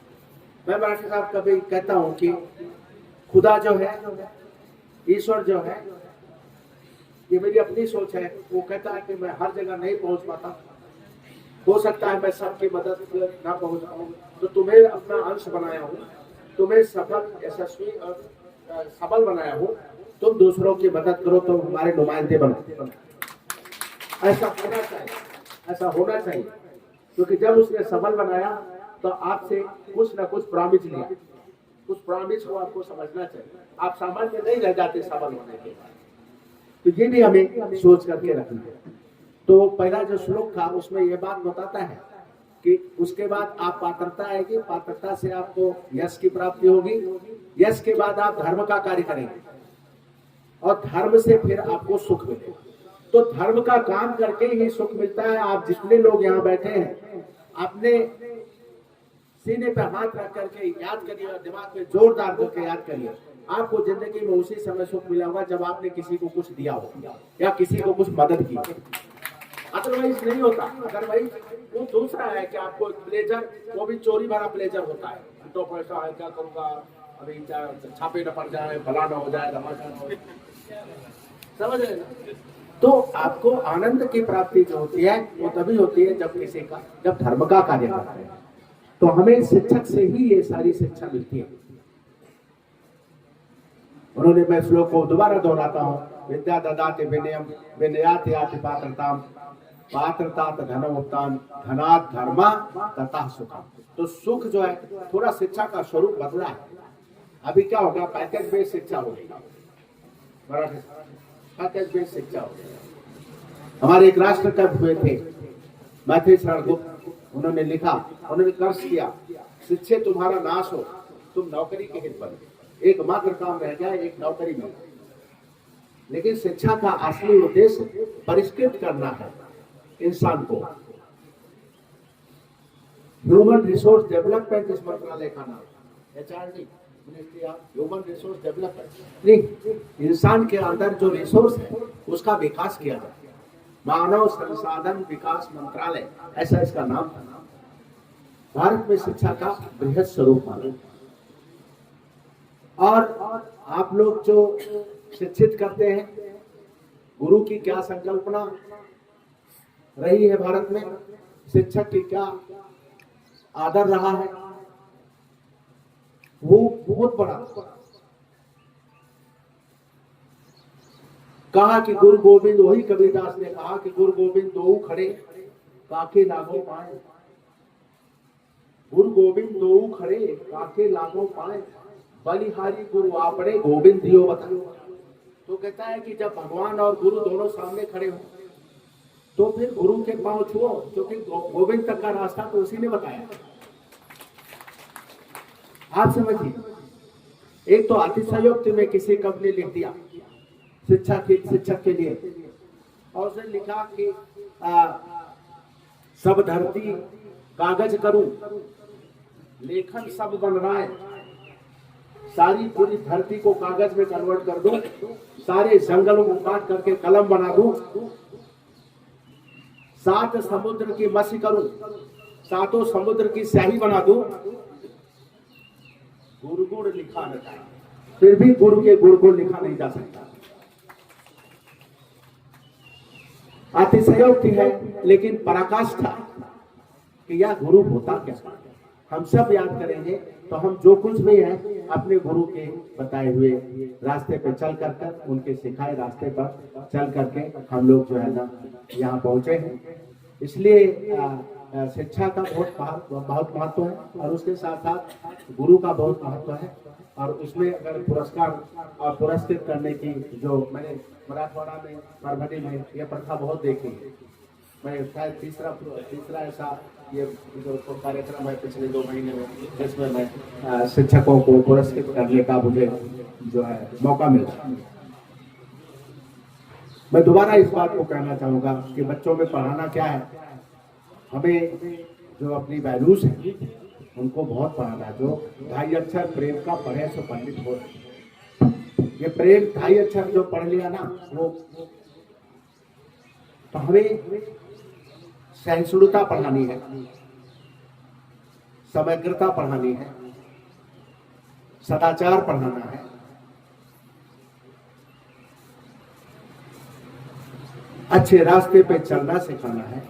मैं मराठी साहब कभी कहता हूं कि खुदा जो है, ईश्वर जो है, ये मेरी अपनी सोच है, वो कहता है कि मैं हर जगह नहीं पहुंच पाता, हो सकता है मैं सबकी मदद ना पहुंच पाऊं, तो तुम्हें अपना अंश बनाया हूं, तुम्हें सफल, यशस्वी और सबल बनाया हूं, तुम दूसरों की मदद करो, तो हमारे नुमाइंदे बनो। ऐसा होना चाहिए, ऐसा होना चाहिए, क्योंकि जब उसने सबल बनाया तो आपसे कुछ ना कुछ प्रॉमिस लिया, उस प्रॉमिस को आपको समझना चाहिए। आप सामान्य नहीं रह जाते सबल होने के बाद, तो ये भी हमें सोच करके रखना है। तो पहला जो श्लोक था उसमें ये बात बताता है कि उसके बाद आप पात्रता आएगी, पात्रता से आपको यश की प्राप्ति होगी, यश के बाद आप धर्म का कार्य करेंगे, और धर्म से फिर आपको सुख मिलेगा। तो धर्म का काम करके ही सुख मिलता है। आप जितने लोग यहाँ बैठे हैं, अपने सीने पे हाथ रख करके याद करिए, और दिमाग में जोरदार करके याद करिए, आपको जिंदगी में उसी समय सुख मिला होगा जब आपने किसी को कुछ दिया हो या किसी को कुछ मदद की। अदरवाइज नहीं होता। अदरवाइज वो दूसरा है कि आपको प्लेजर, वो भी चोरी भरा प्लेजर होता है, तो पैसा है क्या करूंगा, अभी छापे न पड़ जाए, भला न हो जाए, धमाका न हो जाए, समझ रहे ना। तो आपको आनंद की प्राप्ति जो होती है वो तभी होती है जब किसी का, जब धर्म का कार्य करते हैं। तो हमें शिक्षक से ही ये सारी शिक्षा मिलती है। उन्होंने, मैं श्लोक को दोबारा दोहराता हूँ, विद्या ददाति विनयम विनयाति याति पात्रताम, पात्रता धनोत्तान धनात् धर्म तथा सुखम। तो सुख जो है थोड़ा शिक्षा का स्वरूप बदला है। अभी क्या होगा, पैकेज बेस्ड शिक्षा होगी, पैकेज बेस्ड शिक्षा होगी। हमारे एक राष्ट्र कवि हुए थे मैथिली शरण गुप्त, उन्होंने लिखा, उन्होंने कर्ज किया, शिक्षे तुम्हारा नाश हो, तुम नौकरी के हित बने। एकमात्र काम रह गया, एक नौकरी मिल। लेकिन शिक्षा का असली उद्देश्य परिष्कृत करना है इंसान को। ह्यूमन रिसोर्स डेवलपमेंट इस मंत्रालय का नाम, HRD, ministry of human resource development. इंसान के अंदर जो रिसोर्स है उसका विकास किया जाए, मानव संसाधन विकास मंत्रालय, ऐसा इसका नाम था। भारत में शिक्षा का बृहद स्वरूप माना। और आप लोग जो शिक्षित करते हैं, गुरु की क्या संकल्पना रही है भारत में, शिक्षक की क्या आदर रहा है, वो बहुत बड़ा। कहा कि गुरु गोविंद, वही कबीरदास ने कहा कि गुरु गोविंद दो खड़े काके लागो पाए। गुरु गोविंद दो खड़े काके लागो पाए, बलिहारी गुरु आपने गोविंद दियो बताओ। तो कहता है कि जब भगवान और गुरु दोनों सामने खड़े हो तो फिर गुरु के पांव छुओ, क्योंकि गोविंद तक का रास्ता तो उसी ने बताया। आप समझिए, एक तो अतिशयोक्ति में किसी कवि ने लिख दिया शिक्षक के लिए, और उसने लिखा कि सब धरती कागज करूं, लेखन सब बन रहा है, सारी पूरी धरती को कागज में कन्वर्ट कर दूं, सारे जंगलों को काट करके कलम बना दूं, 7 समुद्र की मछली करूं, 7 समुद्र की स्याही बना दूं, गुरु गुण लिखा न जाए। फिर भी गुरु के गुण को लिखा नहीं जा सकता। अतिशयोक्ति है, लेकिन पराकाष्ठा कि यह गुरु होता क्या। हम सब याद करेंगे तो हम जो कुछ भी है अपने गुरु के बताए हुए रास्ते पे चल कर उनके सिखाए रास्ते पर चल करके हम लोग जो है ना यहाँ पहुंचे हैं। इसलिए शिक्षा का बहुत महत्व है, और उसके साथ साथ गुरु का बहुत महत्व है। और उसमें अगर पुरस्कार और पुरस्कृत करने की, जो मैंने मराठवाड़ा में, परभणी में यह प्रथा बहुत देखी है। मैं शायद तीसरा ऐसा ये जो कार्यक्रम है पिछले 2 महीने में, जिसमें मैं शिक्षकों को पुरस्कृत करने का मुझे जो है मौका मिला। मैं दोबारा इस बात को कहना चाहूंगा कि बच्चों में पढ़ाना क्या है, हमें जो अपनी वैल्यूज है उनको बहुत पढ़ाना है। जो 2.5 अक्षर प्रेम का पढ़े सो पंडित हो, ये प्रेम 2.5 अक्षर जो पढ़ लिया ना, वो तो हमें सहिष्णुता पढ़ानी है, समग्रता पढ़ानी है, सदाचार पढ़ाना है, अच्छे रास्ते पे चलना सिखाना है।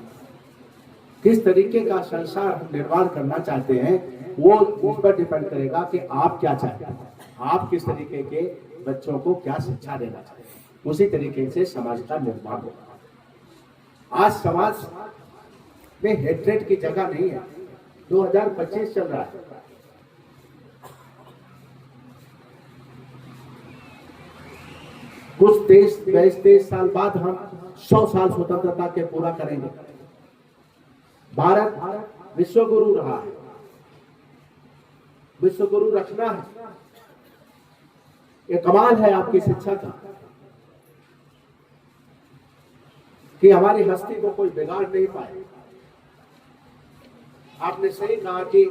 किस तरीके का संसार हम निर्माण करना चाहते हैं वो उस पर डिपेंड करेगा कि आप क्या चाहते हैं, आप किस तरीके के बच्चों को क्या शिक्षा देना चाहते हैं। उसी तरीके से समाज का निर्माण होगा। आज समाज में हेट्रेड की जगह नहीं है। 2025 चल रहा है, कुछ 23 साल बाद हम 100 साल स्वतंत्रता के पूरा करेंगे। भारत विश्व गुरु रहा है, विश्व गुरु रखना है। ये कमाल है आपकी शिक्षा का कि हमारी हस्ती को कोई बिगाड़ नहीं पाए। आपने सही कहा कि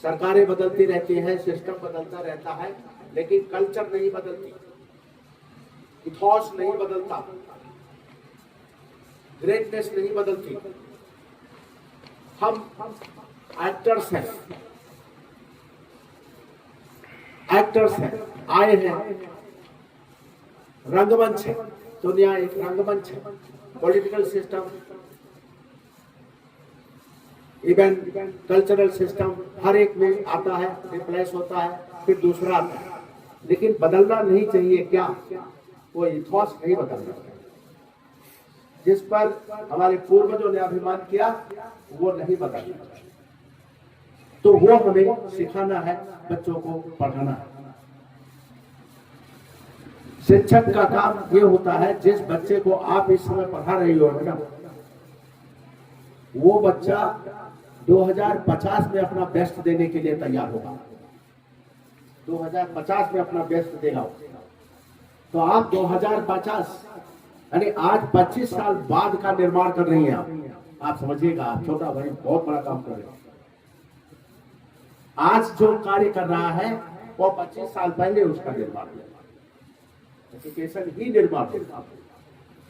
सरकारें बदलती रहती हैं, सिस्टम बदलता रहता है, लेकिन कल्चर नहीं बदलती, इथॉस नहीं बदलता, ग्रेटनेस नहीं बदलती। हम एक्टर्स हैं, आए हैं, रंगमंच है, दुनिया एक रंगमंच है। Political system, even cultural system, हर एक में आता है, रिप्लेस होता है, फिर दूसरा आता है, लेकिन बदलना नहीं चाहिए। क्या वो इथॉस नहीं बदलना। जिस पर हमारे पूर्वजों ने अभिमान किया वो नहीं बदलना। तो वो हमें सिखाना है, बच्चों को पढ़ाना है। शिक्षक का काम ये होता है, जिस बच्चे को आप इस समय पढ़ा रही हो ना, वो बच्चा 2050 में अपना बेस्ट देने के लिए तैयार होगा। 2050 में अपना बेस्ट देगा। तो आप 2050 यानी आज 25 साल बाद का निर्माण कर रही हैं आप समझिएगा, आप छोटा भाई बहुत बड़ा काम कर रहे हैं। आज जो कार्य कर रहा है वो 25 साल पहले उसका निर्माण हुआ। एजुकेशन ही निर्माण हुआ।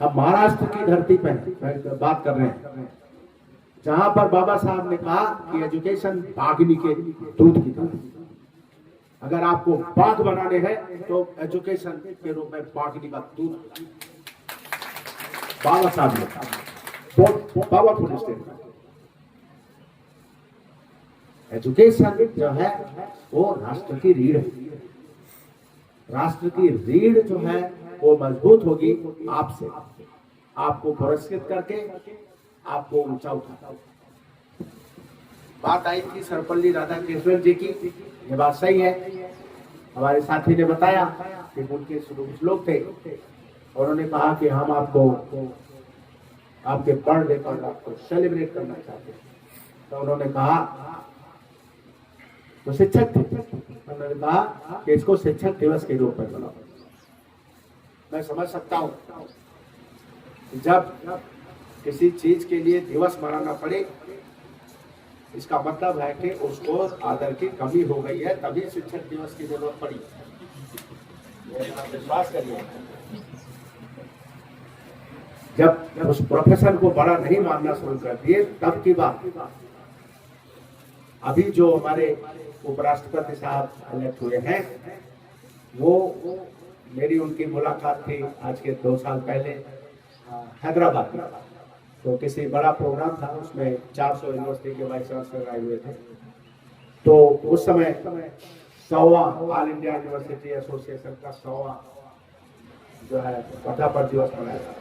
अब महाराष्ट्र की धरती पर बात कर रहे हैं, जहां पर बाबा साहब ने कहा कि एजुकेशन बागनी के दूध की तरह। अगर आपको बाघ बनाने हैं तो एजुकेशन के रूप में बागनी का दूध। बाबा साहब ने बहुत पावरफुल स्टेटमेंट। एजुकेशन जो है वो राष्ट्र की रीढ़ है। राष्ट्र की रीढ़ जो है वो मजबूत होगी आपसे, आपको पुरस्कृत करके आपको ऊंचा उठाता। बात आई थी सर्वपल्ली राधाकृष्णन जी की, ये बात सही है। हमारे साथी ने बताया कि उनके कुछ लोग थे, उन्होंने कहा कि हम आपको आपके बर्थडे पर आपको सेलिब्रेट करना चाहते हैं। तो उन्होंने कहा, तो शिक्षक थे, उन्होंने कहा कि इसको शिक्षक दिवस के रूप में बनाओ। मैं समझ सकता हूं जब किसी चीज के लिए दिवस मनाना पड़े, इसका मतलब है कि उसको आदर की कमी हो गई है, तभी शिक्षक दिवस की जरूरत पड़ी। विश्वास करिए, जब उस प्रोफेशन को बड़ा नहीं मानना शुरू कर दिए तब की बात। अभी जो हमारे उपराष्ट्रपति साहब इलेक्ट हुए हैं, वो मेरी उनकी मुलाकात थी आज के 2 साल पहले हैदराबाद में। तो किसी बड़ा प्रोग्राम था, उसमें 400 यूनिवर्सिटी के वाइस चांसलर आए हुए थे। तो उस समय 100वां ऑल इंडिया यूनिवर्सिटी एसोसिएशन का 100वां जो है वर्धापन दिवस मनाया था।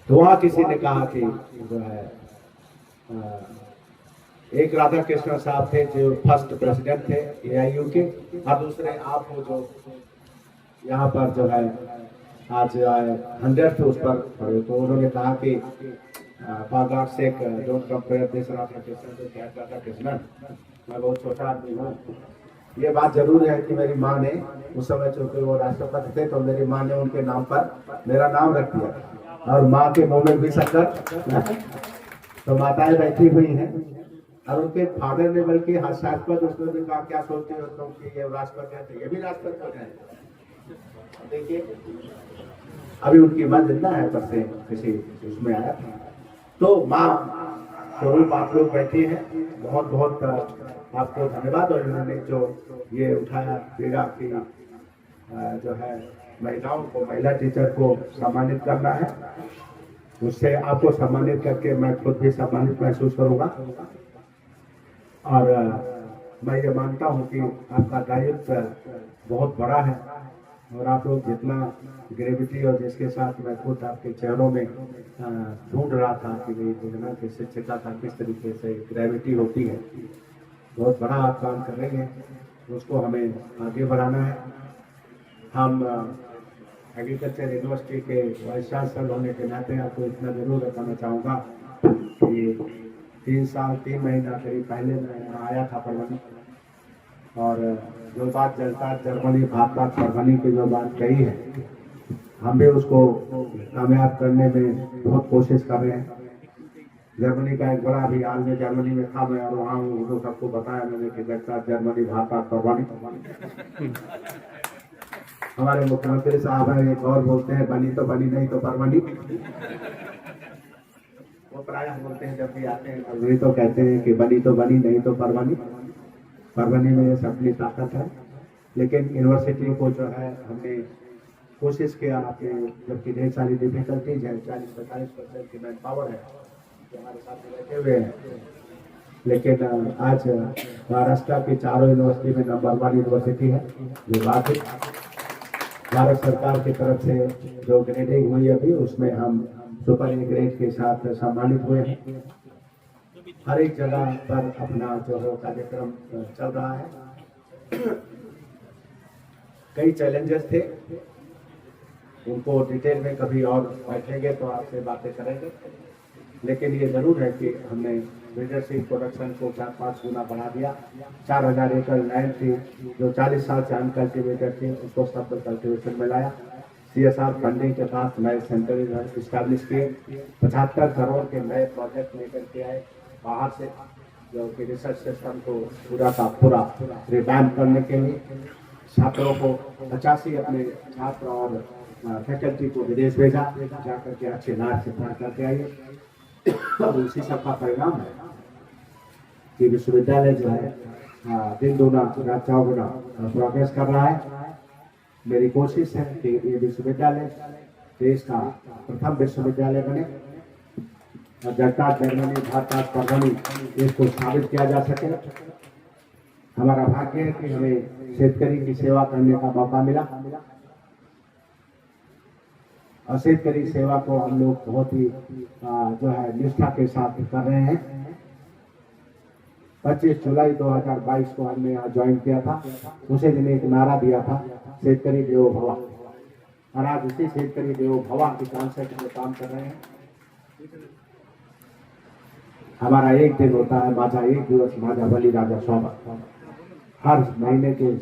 तो वहां किसी ने कहा कि जो है एक राधा कृष्णन साहब थे जो फर्स्ट प्रेसिडेंट थे AIU के, और दूसरे आप हो जो यहाँ पर जो है आज 100th उस पर खड़े। तो उन्होंने कहा कि for God sake don't compare this Radha Krishnan to that Radha Krishnan. मैं बहुत छोटा आदमी हूँ। ये बात जरूर है कि मेरी माँ ने उस समय चूंकि वो राष्ट्रपति थे, तो मेरी माँ ने उनके नाम पर मेरा नाम रख दिया, और माँ के मुंह में भी शक्कर। तो माताएं बैठी हुई हैं, और उनके फादर ने बल्कि हास्यास्पद उसमें भी कहा, क्या सोचते हो तुम कि ये राष्ट्रपति है, ये भी राष्ट्रपति हो जाए। देखिए अभी उनकी माँ जिंदा है, पर से किसी उसमें आया था। तो माँ स्वरूप आप लोग बैठे हैं, बहुत बहुत आपको धन्यवाद। और इन्होंने जो ये उठाया पीड़ा की जो है महिलाओं को, महिला टीचर को सम्मानित करना है, उससे आपको सम्मानित करके मैं खुद भी सम्मानित महसूस करूंगा। और मैं ये मानता हूँ कि आपका दायित्व बहुत बड़ा है, और आप लोग जितना ग्रेविटी और जिसके साथ मैं खुद आपके चेहरों में ढूंढ रहा था कि देखना कि शिक्षिका का किस तरीके से ग्रेविटी होती है, बहुत बड़ा आप काम कर रहे हैं, उसको हमें आगे बढ़ाना है। हम एग्रीकल्चर यूनिवर्सिटी के वाइस चांसलर होने के नाते आपको इतना जरूर बताना चाहूँगा कि 3 साल 3 महीना करीब पहले मैं आया था परभनी, और जो बात जर्मनी भारत परभनी की जो बात कही है, हम भी उसको कामयाब करने में बहुत कोशिश कर रहे हैं। जर्मनी का एक बड़ा अभियान में जर्मनी में था मैं, और वहाँ उनको सबको बताया मैंने कि जर्मनी भारत परभनी। हमारे मुख्यमंत्री साहब हैं, एक और बोलते हैं बनी तो बनी, नहीं तो परभनी। वो प्राय बोलते हैं जब भी आते हैं, परभनी तो कहते हैं कि बनी तो बनी, नहीं तो परभनी। परभनी में सबकी ताकत है, लेकिन यूनिवर्सिटी को जो है हमने कोशिश किया कि जबकि ढेर सारी डिफिकल्टीज है, 40-45% की मैन पावर है जो हमारे साथ बैठे हुए हैं, लेकिन आज महाराष्ट्र की 4 यूनिवर्सिटी में नंबर 1 यूनिवर्सिटी है। जो बात है भारत सरकार की तरफ से जो ग्रेडिंग हुई अभी उसमें हम सुपर ए ग्रेड के साथ सम्मानित हुए हैं। हर एक जगह पर अपना जो है कार्यक्रम चल रहा है। कई चैलेंजेस थे, उनको डिटेल में कभी और बैठेंगे तो आपसे बातें करेंगे, लेकिन ये जरूर है कि हमने लीडरशिप प्रोडक्शन को 4-5 गुना बढ़ा दिया। 4000 एकड़ लैंड थी जो 40 साल से अनकल्टिवेटेड थी, उसको सब कल्टिवेशन में लाया। CSR फंडिंग के साथ नए सेंटर इस्टेब्लिश किए। 75 करोड़ के नए प्रोजेक्ट लेकर के आए बाहर से, जो कि रिसर्च सिस्टम को पूरा का पूरा रिवैम्प करने के लिए। छात्रों को 85 अपने छात्र और फैकल्टी को विदेश भेजा, जाकर के अच्छे लाभ से पढ़ करके आइए। और उसी सब का परिणाम है कि विश्वविद्यालय जो है दिन दूना रात चौगुना प्रोग्रेस कर रहा है। मेरी कोशिश है कि ये विश्वविद्यालय देश का प्रथम विश्वविद्यालय बने। जगताज जर्मनी भारत परभणी इसको साबित किया जा सके। हमारा भाग्य है कि हमें शेतकरी की सेवा करने का मौका मिला और शेतकरी सेवा को हम लोग बहुत ही जो है निष्ठा के साथ कर रहे हैं। 25 जुलाई 2022 को हमने यहाँ ज्वाइन किया था। उसी दिन एक नारा दिया था, शेतकरी देवो भवा, और आज उसी शेतकरी देवो भवा की कॉन्सेप्ट में काम कर रहे हैं। हमारा एक दिन होता है माझा एक दिवस माझा बलि राजा स्वागत। हर महीने के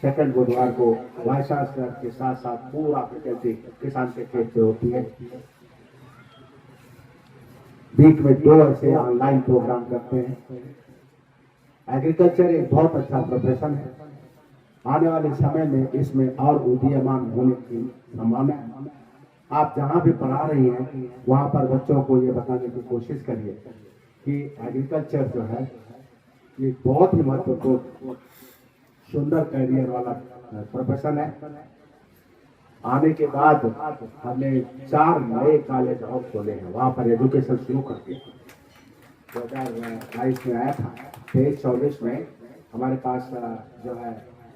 सेकंड बुधवार को वाइस चांसलर के साथ साथ पूरा फैकल्टी किसान के खेत पे होती है। वीक में 2 ऐसे ऑनलाइन प्रोग्राम करते हैं। एग्रीकल्चर एक बहुत अच्छा प्रोफेशन है। आने वाले समय में इसमें और उदीयमान होने की संभावना है। आप जहाँ भी पढ़ा रही हैं वहाँ पर बच्चों को ये बताने की कोशिश करिए कि एग्रीकल्चर जो है ये बहुत ही महत्वपूर्ण सुंदर करियर वाला प्रोफेशन है। आने के बाद हमने 4 नए कॉलेज और खोले हैं, वहाँ पर एजुकेशन शुरू कर दिया। 2022 में आया था। 23-24 में हमारे पास जो है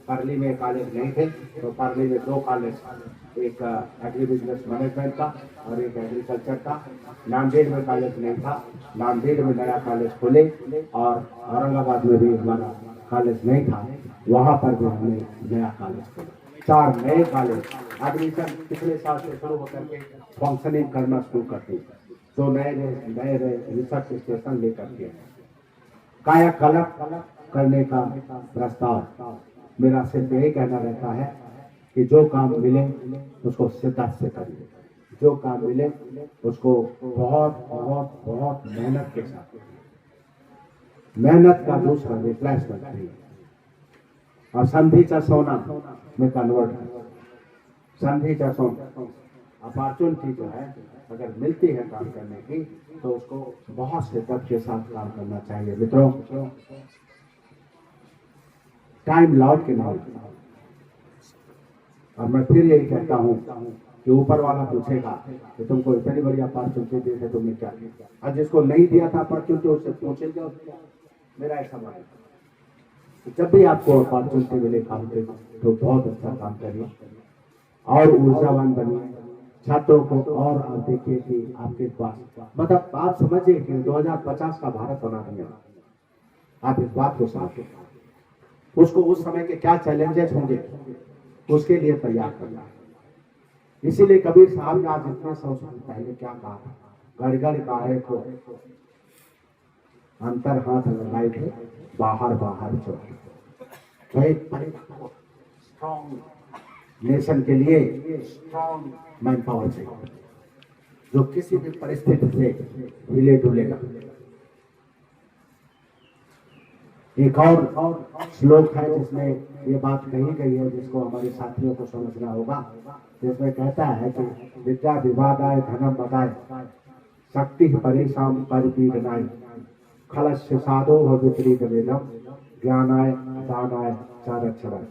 पार्ली में कॉलेज नहीं थे, तो पार्ली में 2 कॉलेज, एक एग्री बिजनेस मैनेजमेंट का और एक एग्रीकल्चर का। नांदेड़ में कॉलेज नहीं था, नांदेड़ में नया कॉलेज खोले, और औरंगाबाद में भी हमारा कॉलेज नहीं था, वहाँ पर भी हमने नया कॉलेज खोला। 4 नए कॉलेज एडमिशन पिछले साल से शुरू होकर के फंक्शनिंग करना शुरू कर दी। तो नए रिसर्च स्टेशन लेकर के कायाकल्प करने का प्रस्ताव। मेरा सिर्फ यही कहना रहता है कि जो काम मिले उसको शिद्दत से करिए, जो काम मिले उसको बहुत बहुत बहुत मेहनत के साथ, मेहनत का दूसरा रिप्लेसमेंट नहीं, और संधि चा सोना में कन्वर्ट है। संधि चा सोना अपॉर्चुनिटी जो है अगर मिलती है काम करने की तो उसको बहुत शिद्दत के साथ काम करना चाहिए। मित्रों, टाइम लौट के नहीं, और मैं फिर यही कहता हूँ कि ऊपर वाला पूछेगा कि तुमको इतनी बड़ी अपॉर्चुनिटी दी है, तुमने क्या किया, और जिसको नहीं दिया था अपॉर्चुनिटी उससे पूछेगा। मेरा ऐसा मानना है जब भी आपको अपॉर्चुनिटी मिले काम के तो बहुत अच्छा काम करिए और ऊर्जावान बनिए। छात्रों को और आप देखिए कि आपके पास मतलब आप समझिए कि 2050 का भारत बना दिया, आप इस बात को समझिए। उसको उस समय के क्या चैलेंजेस होंगे उसके लिए तैयार करना है। इसीलिए कबीर साहब ने आज इतने 100 साल पहले क्या कहा था, गड़गड़ गाहे को अंतर हाथ लगाए थे, बाहर बाहर जो एक स्ट्रॉन्ग नेशन के लिए स्ट्रॉन्ग मैन पावर चाहिए जो किसी भी परिस्थिति से हिले डुलेगा। एक और श्लोक है जिसमें ये बात कही गई है जिसको हमारे साथियों को समझना होगा, जिसमें कहता है कि विद्या विवादाय धनम बदाय शक्ति परेशान परिपीडनाय खलस्य साधो विपरीत वेदम ज्ञानाय दानाय चारक्षराय।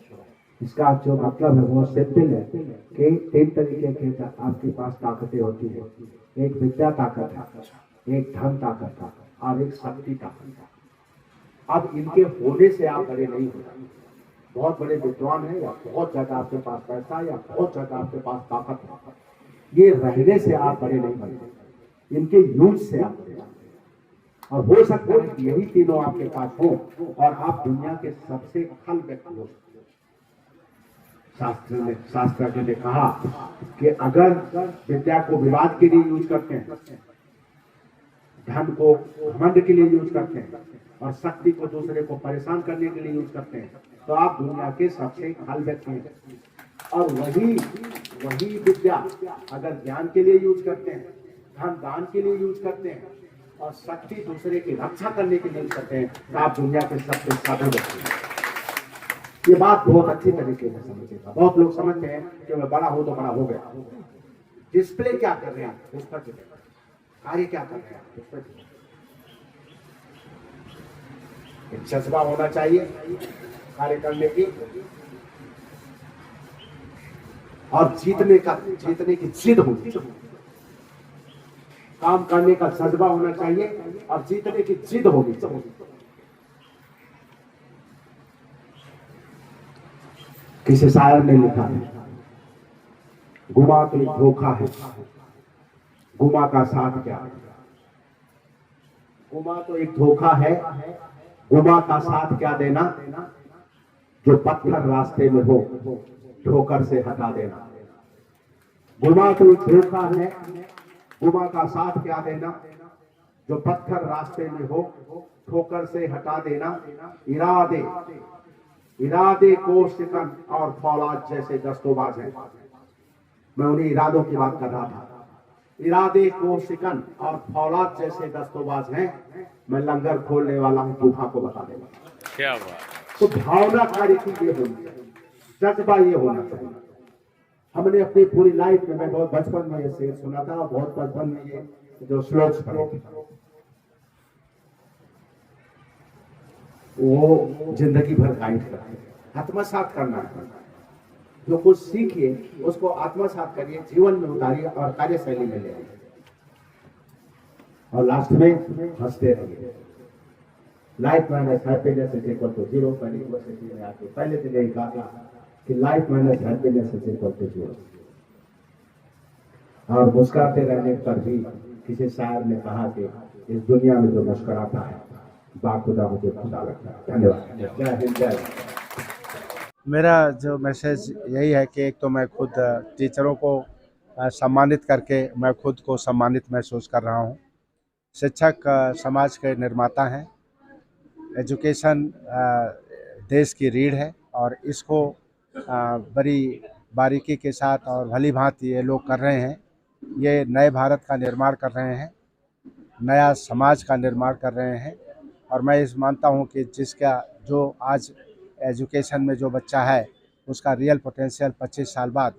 इसका जो मतलब है वो सिंपल है कि 3 तरीके के आपके पास ताकतें होती है। एक विद्या ताकत है, एक धन ताकत है और एक शक्ति ताकत है। अब इनके होने से आप बड़े नहीं हो, बहुत बड़े विद्वान हैं या बहुत ज्यादा आपके पास पैसा है या बहुत ज्यादा आपके पास ताकत है, ये रहने से आप बड़े नहीं बनते, इनके यूज से आप बड़े बनते हैं। और हो सकता है कि यही तीनों आपके पास हो और आप दुनिया के सबसे खल व्यक्ति हो सकते हैं। शास्त्र ने कहा कि अगर विद्या को विवाद के लिए यूज करते हैं, धन को घमंड के लिए यूज करते हैं और शक्ति को दूसरे को परेशान करने के लिए यूज करते हैं, तो आप दुनिया के सबसे खल व्यक्ति हैं। और वही विद्या अगर ज्ञान के लिए यूज करते हैं, धन दान के लिए यूज करते हैं और शक्ति दूसरे की रक्षा करने के लिए यूज करते हैं, तो आप दुनिया के सबसे साधु व्यक्ति हैं। ये बात बहुत अच्छी तरीके से समझिएगा। बहुत लोग समझते हैं कि मैं बड़ा हो तो बड़ा हो गया। डिस्प्ले क्या कर रहे हैं आप, उस पर कार्य क्या कर रहे हैं आप, उस पर एक जज्बा होना चाहिए कार्य करने की और जीतने की जिद होनी चाहिए। काम करने का जज्बा होना चाहिए और जीतने की जिद होनी चाहिए। किसी शायर ने लिखा है, गुमा तो एक धोखा है, गुमा का साथ क्या है। गुमा तो एक धोखा है, गुमा का साथ क्या देना, जो पत्थर रास्ते में हो ठोकर से हटा देना। गुमा तो एक धोखा है, गुमा का साथ क्या देना, जो पत्थर रास्ते में हो ठोकर से हटा देना। इरादे को सिकन और फौलाद जैसे दस्तोबाज हैं। मैं उन्हीं इरादों की बात कर रहा था। इरादे को सिकन और फौलाद जैसे दस्तोबाज हैं। मैं लंगर खोलने वाला हूं, तूफान को बता देगा। क्या बात। तो भावना कार्य की ये होनी चाहिए, जज्बा ये होना चाहिए। हमने अपनी पूरी लाइफ में, मैं बहुत बचपन में ये शेर सुना था, बहुत बचपन में ये जो श्लोक पढ़े वो जिंदगी भर गाइड करते हैं। आत्मसात करना है, जो कुछ सीखिए उसको आत्मसात करिए, जीवन में उतारिए और कार्यशैली में ले आइए और लास्ट में हंसते रहिए। Life minus happiness is equal to 0। University में आके पहले दिन यही कहा कि life minus happiness is equal to 0। और मुस्कुराते रहने पर भी किसी शायर ने कहा कि इस दुनिया में जो मुस्कुराता है बाखुदा मुझे खुदा लगता है। धन्यवाद। जय हिंद, जय। मेरा जो मैसेज यही है कि एक तो मैं खुद टीचरों को सम्मानित करके मैं खुद को सम्मानित महसूस कर रहा हूँ। शिक्षक समाज के निर्माता हैं। एजुकेशन देश की रीढ़ है और इसको बड़ी बारीकी के साथ और भली भांति ये लोग कर रहे हैं। ये नए भारत का निर्माण कर रहे हैं, नया समाज का निर्माण कर रहे हैं। और मैं इस मानता हूँ कि जिसका जो आज एजुकेशन में जो बच्चा है उसका रियल पोटेंशियल 25 साल बाद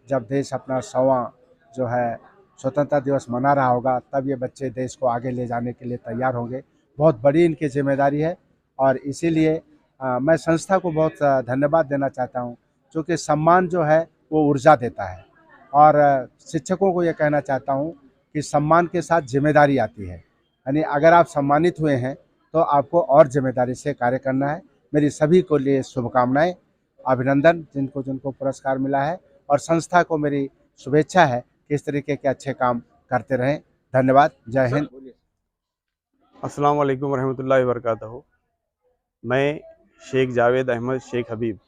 जब देश अपना 100वां जो है स्वतंत्रता दिवस मना रहा होगा, तब ये बच्चे देश को आगे ले जाने के लिए तैयार होंगे। बहुत बड़ी इनकी जिम्मेदारी है और इसीलिए मैं संस्था को बहुत धन्यवाद देना चाहता हूँ, क्योंकि सम्मान जो है वो ऊर्जा देता है। और शिक्षकों को ये कहना चाहता हूँ कि सम्मान के साथ जिम्मेदारी आती है। यानी अगर आप सम्मानित हुए हैं तो आपको और जिम्मेदारी से कार्य करना है। मेरी सभी को लिए शुभकामनाएं, अभिनंदन जिनको जिनको पुरस्कार मिला है, और संस्था को मेरी शुभेच्छा है कि इस तरीके के अच्छे काम करते रहें। धन्यवाद। जय हिंद। अस्सलाम वालेकुम रहमतुल्लाहि व बरकातहू। मैं शेख जावेद अहमद शेख हबीब,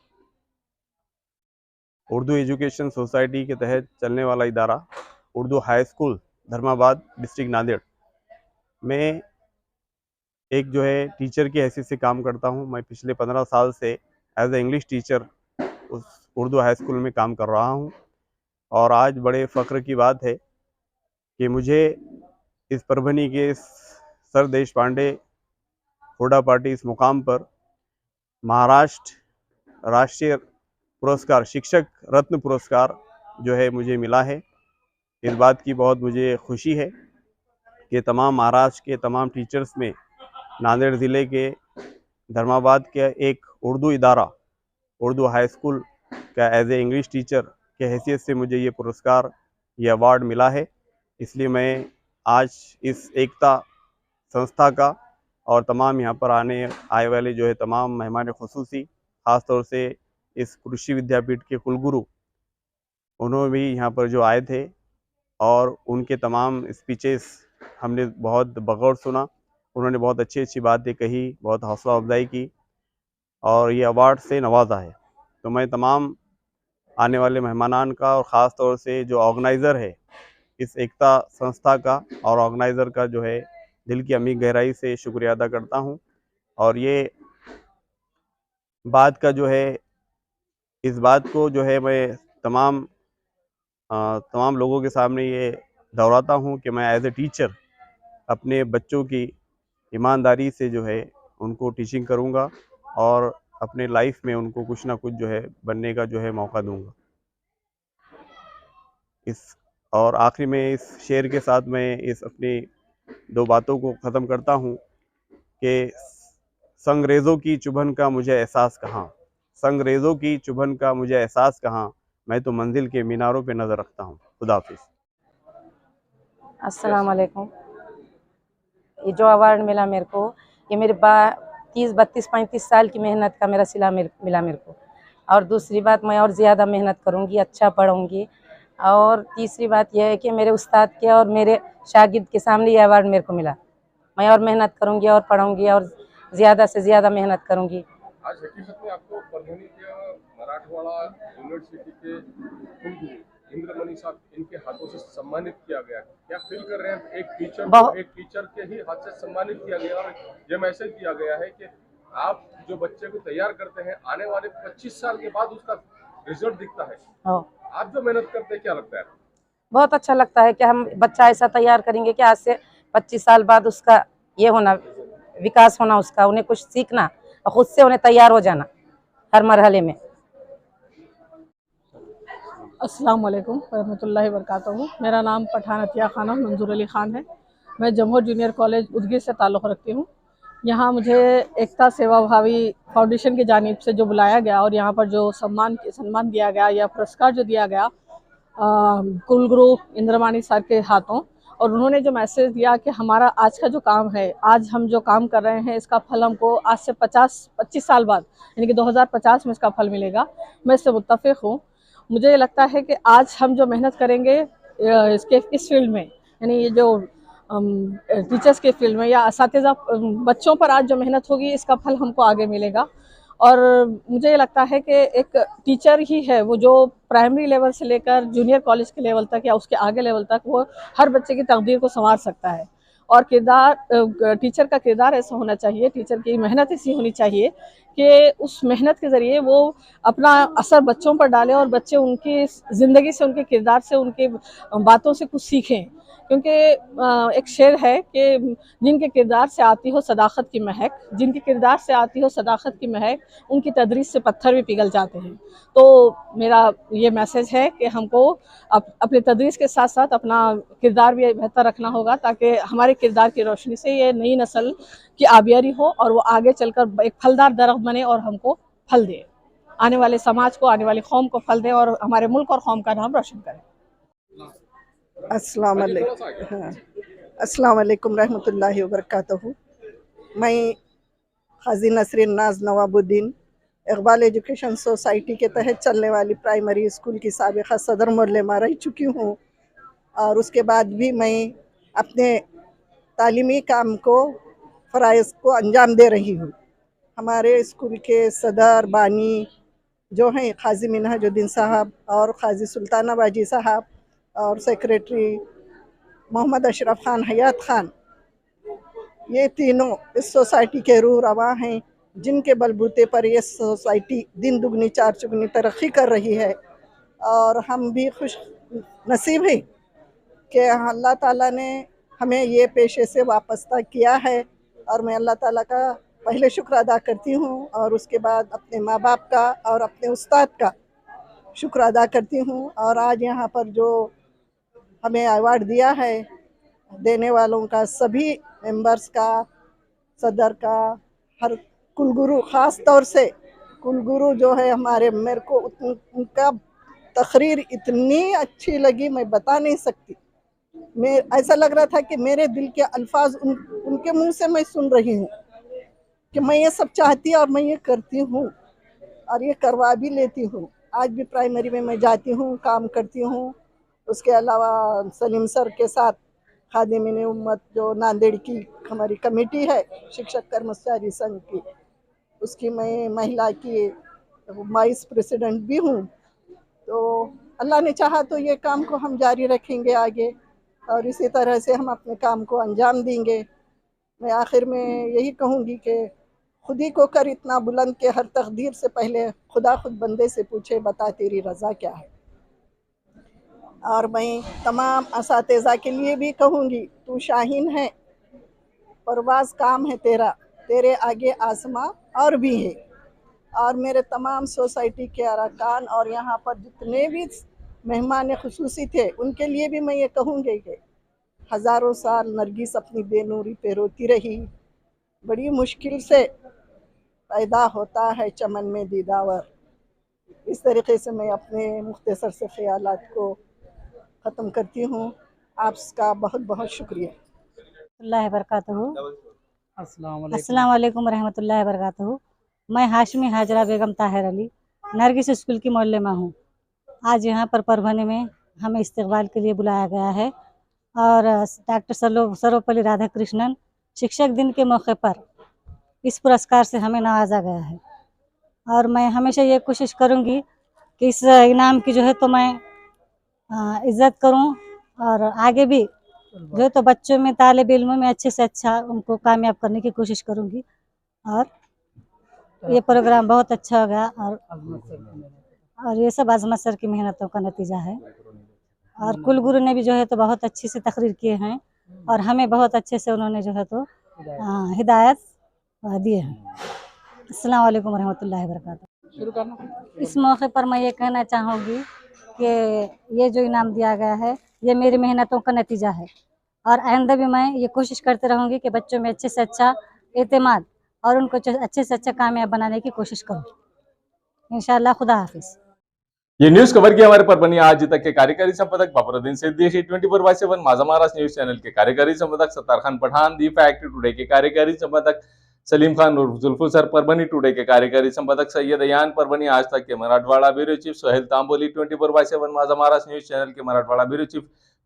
उर्दू एजुकेशन सोसाइटी के तहत चलने वाला इदारा Urdu high school Dharmabad district Nanded में एक जो है टीचर की हैसियत से काम करता हूं। मैं पिछले 15 साल से एज ए इंग्लिश टीचर उस उर्दू हाई स्कूल में काम कर रहा हूं। और आज बड़े फ़ख्र की बात है कि मुझे इस परभनी के सर देश पांडे हुडा पार्टी इस मुकाम पर महाराष्ट्र राष्ट्रीय पुरस्कार, शिक्षक रत्न पुरस्कार जो है मुझे मिला है। इस बात की बहुत मुझे खुशी है कि तमाम महाराष्ट्र के तमाम टीचर्स में नांदेड़ ज़िले के धर्माबाद के एक उर्दू इदारा उर्दू हाई स्कूल का एज ए इंग्लिश टीचर के हैसियत से मुझे ये पुरस्कार, ये अवार्ड मिला है। इसलिए मैं आज इस एकता संस्था का और तमाम यहाँ पर आए वाले जो है तमाम मेहमान खुसूसी, ख़ास तौर से इस कृषि विद्यापीठ के कुलगुरु, उन्होंने भी यहाँ पर जो आए थे और उनके तमाम स्पीचेस हमने बहुत बगौर सुना। उन्होंने बहुत अच्छी अच्छी बातें कही, बहुत हौसला अफजाई की और ये अवार्ड से नवाजा है। तो मैं तमाम आने वाले मेहमानान का और ख़ास तौर से जो ऑर्गेनाइज़र है इस एकता संस्था का और ऑर्गेनाइज़र का जो है दिल की अमीर गहराई से शुक्रिया अदा करता हूँ। और ये बात का जो है, इस बात को जो है मैं तमाम लोगों के सामने ये दोहराता हूँ कि मैं एज ए टीचर अपने बच्चों की ईमानदारी से जो है उनको टीचिंग करूँगा और अपने लाइफ में उनको कुछ ना कुछ जो है बनने का जो है मौका दूँगा। और आखिरी में इस शेर के साथ मैं इस अपनी दो बातों को ख़त्म करता हूँ कि संगरेज़ों की चुभन का मुझे एहसास कहाँ, संगरेज़ों की चुभन का मुझे एहसास कहाँ, मैं तो मंजिल के मीनारों पे नज़र रखता हूँ। खुदा हाफिज़। अस्सलाम वालेकुम। ये जो अवार्ड मिला मेरे को, ये मेरे 30, 32, 35 साल की मेहनत का मेरा सिला मिला मेरे को। और दूसरी बात, मैं और ज़्यादा मेहनत करूँगी, अच्छा पढ़ूँगी। और तीसरी बात यह है कि मेरे उस्ताद के और मेरे शागिर्द के सामने ये अवार्ड मेरे को मिला। मैं और मेहनत करूँगी और पढ़ूँगी और ज़्यादा से ज़्यादा मेहनत करूँगी। आज हकीकत में आपको परभणी के मराठवाड़ा यूनिवर्सिटी के कुलगुरु इंद्रमणि साहब, इनके हाथों से सम्मानित किया गया। क्या फील कर रहे हैं? एक टीचर के ही हाथ से सम्मानित किया गया और ये मैसेज दिया गया है कि आप जो बच्चे को तैयार करते हैं, आने वाले 25 साल के बाद उसका रिजल्ट दिखता है। आप जो मेहनत करते हैं, क्या लगता है? बहुत अच्छा लगता है कि हम बच्चा ऐसा तैयार करेंगे कि आज से 25 साल बाद उसका ये होना, विकास होना, उसका उन्हें कुछ सीखना और खुद से उन्हें तैयार हो जाना हर मरहले में। अस्सलाम वालेकुम रहमतुल्लाहि वबरकातुहू। मेरा नाम पठान अतिया खानम मंजूर अली ख़ान है। मैं जमहूर जूनियर कॉलेज उदगीर से ताल्लुक़ रखती हूँ। यहाँ मुझे एकता सेवा भावी फाउंडेशन की जानिब से जो बुलाया गया और यहाँ पर जो सम्मान दिया गया या पुरस्कार जो दिया गया कुलगुरु इंद्रमणि सर के हाथों, और उन्होंने जो मैसेज दिया कि हमारा आज का जो काम है, आज हम जो काम कर रहे हैं, इसका फल हमको आज से 25 साल बाद यानी कि 2050 में इसका फल मिलेगा। मैं इससे मुत्तफ़िक़ हूँ। मुझे लगता है कि आज हम जो मेहनत करेंगे इस फील्ड में, यानी ये जो टीचर्स के फील्ड में या असातिज़ा बच्चों पर आज जो मेहनत होगी, इसका फल हमको आगे मिलेगा। और मुझे लगता है कि एक टीचर ही है वो जो प्राइमरी लेवल से लेकर जूनियर कॉलेज के लेवल तक या उसके आगे लेवल तक वो हर बच्चे की तकदीर को संवार सकता है। और टीचर का किरदार ऐसा होना चाहिए, टीचर की मेहनत ऐसी होनी चाहिए कि उस मेहनत के ज़रिए वो अपना असर बच्चों पर डालें और बच्चे उनकी ज़िंदगी से, उनके किरदार से, उनके बातों से कुछ सीखें। क्योंकि एक शेर है कि जिनके किरदार से आती हो सदाकत की महक, जिनके किरदार से आती हो सदाकत की महक, उनकी तदरीस से पत्थर भी पिघल जाते हैं। तो मेरा ये मैसेज है कि हमको अपने तदरीस के साथ साथ अपना किरदार भी बेहतर रखना होगा, ताकि हमारे किरदार की रोशनी से ये नई नस्ल की आबियारी हो और वो आगे चलकर एक फलदार दरख्त बने और हमको फल दे, आने वाले समाज को, आने वाली कौम को फल दे और हमारे मुल्क और कौम का नाम रोशन करे। अस्सलाम वालेकुम रहमतुल्लाहि वबरकातुहू। मैं हाजी नसरीन नाज नवाबुद्दीन इकबाल एजुकेशन सोसाइटी के तहत चलने वाली प्राइमरी स्कूल की साबिक़ा सदर मोहल्लेमा रह चुकी हूँ और उसके बाद भी मैं अपने तालीमी काम को फ़राइज़ को अंजाम दे रही हूँ। हमारे स्कूल के सदर बानी जो हैं क़ाज़ी मिन्हाजुद्दीन साहब और क़ाज़ी सुल्ताना बाजी साहब और सेक्रेटरी मोहम्मद अशरफ ख़ान हयात ख़ान, ये तीनों इस सोसाइटी के रूह रवा हैं, जिनके बलबूते पर ये सोसाइटी दिन दुगनी चार चुगनी तरक्की कर रही है। और हम भी खुश नसीब हैं कि अल्लाह ताला ने हमें ये पेशे से वाबस्ता किया है और मैं अल्लाह ताला का पहले शुक्र अदा करती हूँ और उसके बाद अपने माँ बाप का और अपने उस्ताद का शुक्र अदा करती हूँ। और आज यहाँ पर जो हमें अवार्ड दिया है, देने वालों का, सभी मेंबर्स का, सदर का, हर कुलगुरु, ख़ास तौर से कुलगुरु जो है हमारे, मेरे को उनका तकरीर इतनी अच्छी लगी मैं बता नहीं सकती। मैं ऐसा लग रहा था कि मेरे दिल के अल्फाज उनके मुंह से मैं सुन रही हूँ कि मैं ये सब चाहती और मैं ये करती हूँ। और ये करवा भी लेती हूँ। आज भी प्राइमरी में मैं जाती हूँ, काम करती हूँ। उसके अलावा सलीम सर के साथ खादिम उम्मत जो नांदेड़ की हमारी कमेटी है शिक्षक कर्मचारी संघ की, उसकी मैं महिला की वाइस प्रेसिडेंट भी हूँ। तो अल्लाह ने चाहा तो ये काम को हम जारी रखेंगे आगे और इसी तरह से हम अपने काम को अंजाम देंगे। मैं आखिर में यही कहूँगी कि खुद ही को कर इतना बुलंद के हर तकदीर से पहले खुदा खुद बंदे से पूछे, बता तेरी रज़ा क्या है। और मैं तमाम असातिज़ा के लिए भी कहूँगी, तू शाहीन है, परवाज़ काम है तेरा, तेरे आगे आसमां और भी है। और मेरे तमाम सोसाइटी के अरकान और यहाँ पर जितने भी मेहमान खुसूसी थे उनके लिए भी मैं ये कहूँगी कि हज़ारों साल नरगिस अपनी बेनूरी पे रोती रही, बड़ी मुश्किल से पैदा होता है चमन में दीदावर। इस तरीके से मैं अपने मुख्तसर से ख्यालात को ख़त्म करती हूँ। आपका बहुत बहुत शुक्रिया। अस्सलाम वालेकुम रहमतुल्लाहि व बरकातहू। मैं हाशमी हाजरा बेगम ताहिर अली नरगिस स्कूल की मोहल्ले में हूँ। आज यहाँ पर परभनी में हमें इस्तकबाल के लिए बुलाया गया है और डॉक्टर सर्वपल्ली राधाकृष्णन शिक्षक दिन के मौके पर इस पुरस्कार से हमें नवाजा गया है। और मैं हमेशा ये कोशिश करूँगी कि इस इनाम की जो है तो मैं इज़्ज़त करूँ और आगे भी जो है तो बच्चों में तालिब इल्म में अच्छे से अच्छा उनको कामयाब करने की कोशिश करूँगी। और ये प्रोग्राम बहुत अच्छा होगा और ये सब अजमत सर की मेहनतों का नतीजा है। और कुलगुरु ने भी जो है तो बहुत अच्छी से तकरीर किए हैं और हमें बहुत अच्छे से उन्होंने जो है तो हिदायत दिए हैं। अस्सलाम वालेकुम रहमतुल्लाहि व बरकातहू। इस मौके पर मैं ये कहना चाहूँगी कि ये जो इनाम दिया गया है ये मेरी मेहनतों का नतीजा है और आइंदा भी मैं ये कोशिश करते रहूँगी कि बच्चों में अच्छे से अच्छा एतमाद और उनको अच्छे से अच्छा कामयाब बनाने की कोशिश करूँ इंशाअल्लाह। खुदा हाफिज़। ये न्यूज कवर किया हमारे परभनी आज तक के कार्यकारी संपादक बाबरुद्दीन सिद्दीकी, 24/7 माझा महाराष्ट्र न्यूज चैनल के कार्यकारी संपादक Sattar Khan Pathan, the fact today के कार्यकारी संपादक सलीम खान उर्फ जुल्फू सर, परभनी टुडे के कार्यकारी संपादक सैयद अयान, परभनी आज तक के मराठवाड़ा ब्यूरो चीफ सोहेल तांबोली, 24/7 माझा महाराष्ट्र न्यूज चैनल के मराठवाड़ा ब्यूरो चीफ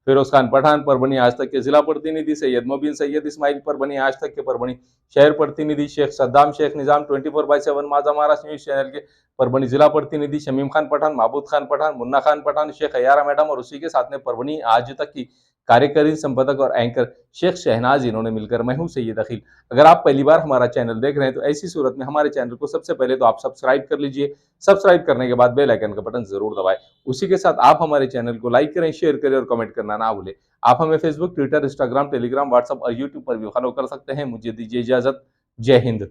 फिरोज खान पठान, परभनी आज तक के जिला प्रतिनिधि सैयद मोबिन सैयद इस्माइल, परभनी आज तक के परभनी शहर प्रतिनिधि शेख सद्दाम शेख निजाम, 24/7 माझा महाराष्ट्र न्यूज चैनल के परभनी जिला प्रतिनिधि शमीम खान पठान, महबूद खान पठान, मुन्ना खान पठान, शेख अयारा मैडम और उसी के साथ में परभनी आज तक की कार्यकारी संपादक और एंकर शेख शहनाज, इन्होंने मिलकर मैं हूं सैयद अखिल। अगर आप पहली बार हमारा चैनल देख रहे हैं तो ऐसी सूरत में हमारे चैनल को सबसे पहले तो आप सब्सक्राइब कर लीजिए। सब्सक्राइब करने के बाद बेल आइकन का बटन जरूर दबाएं। उसी के साथ आप हमारे चैनल को लाइक करें, शेयर करें और कमेंट करना ना भूलें। आप हमें Facebook, Twitter, Instagram, Telegram, WhatsApp और यूट्यूब पर भी फॉलो कर सकते हैं। मुझे दीजिए इजाजत। जय हिंद।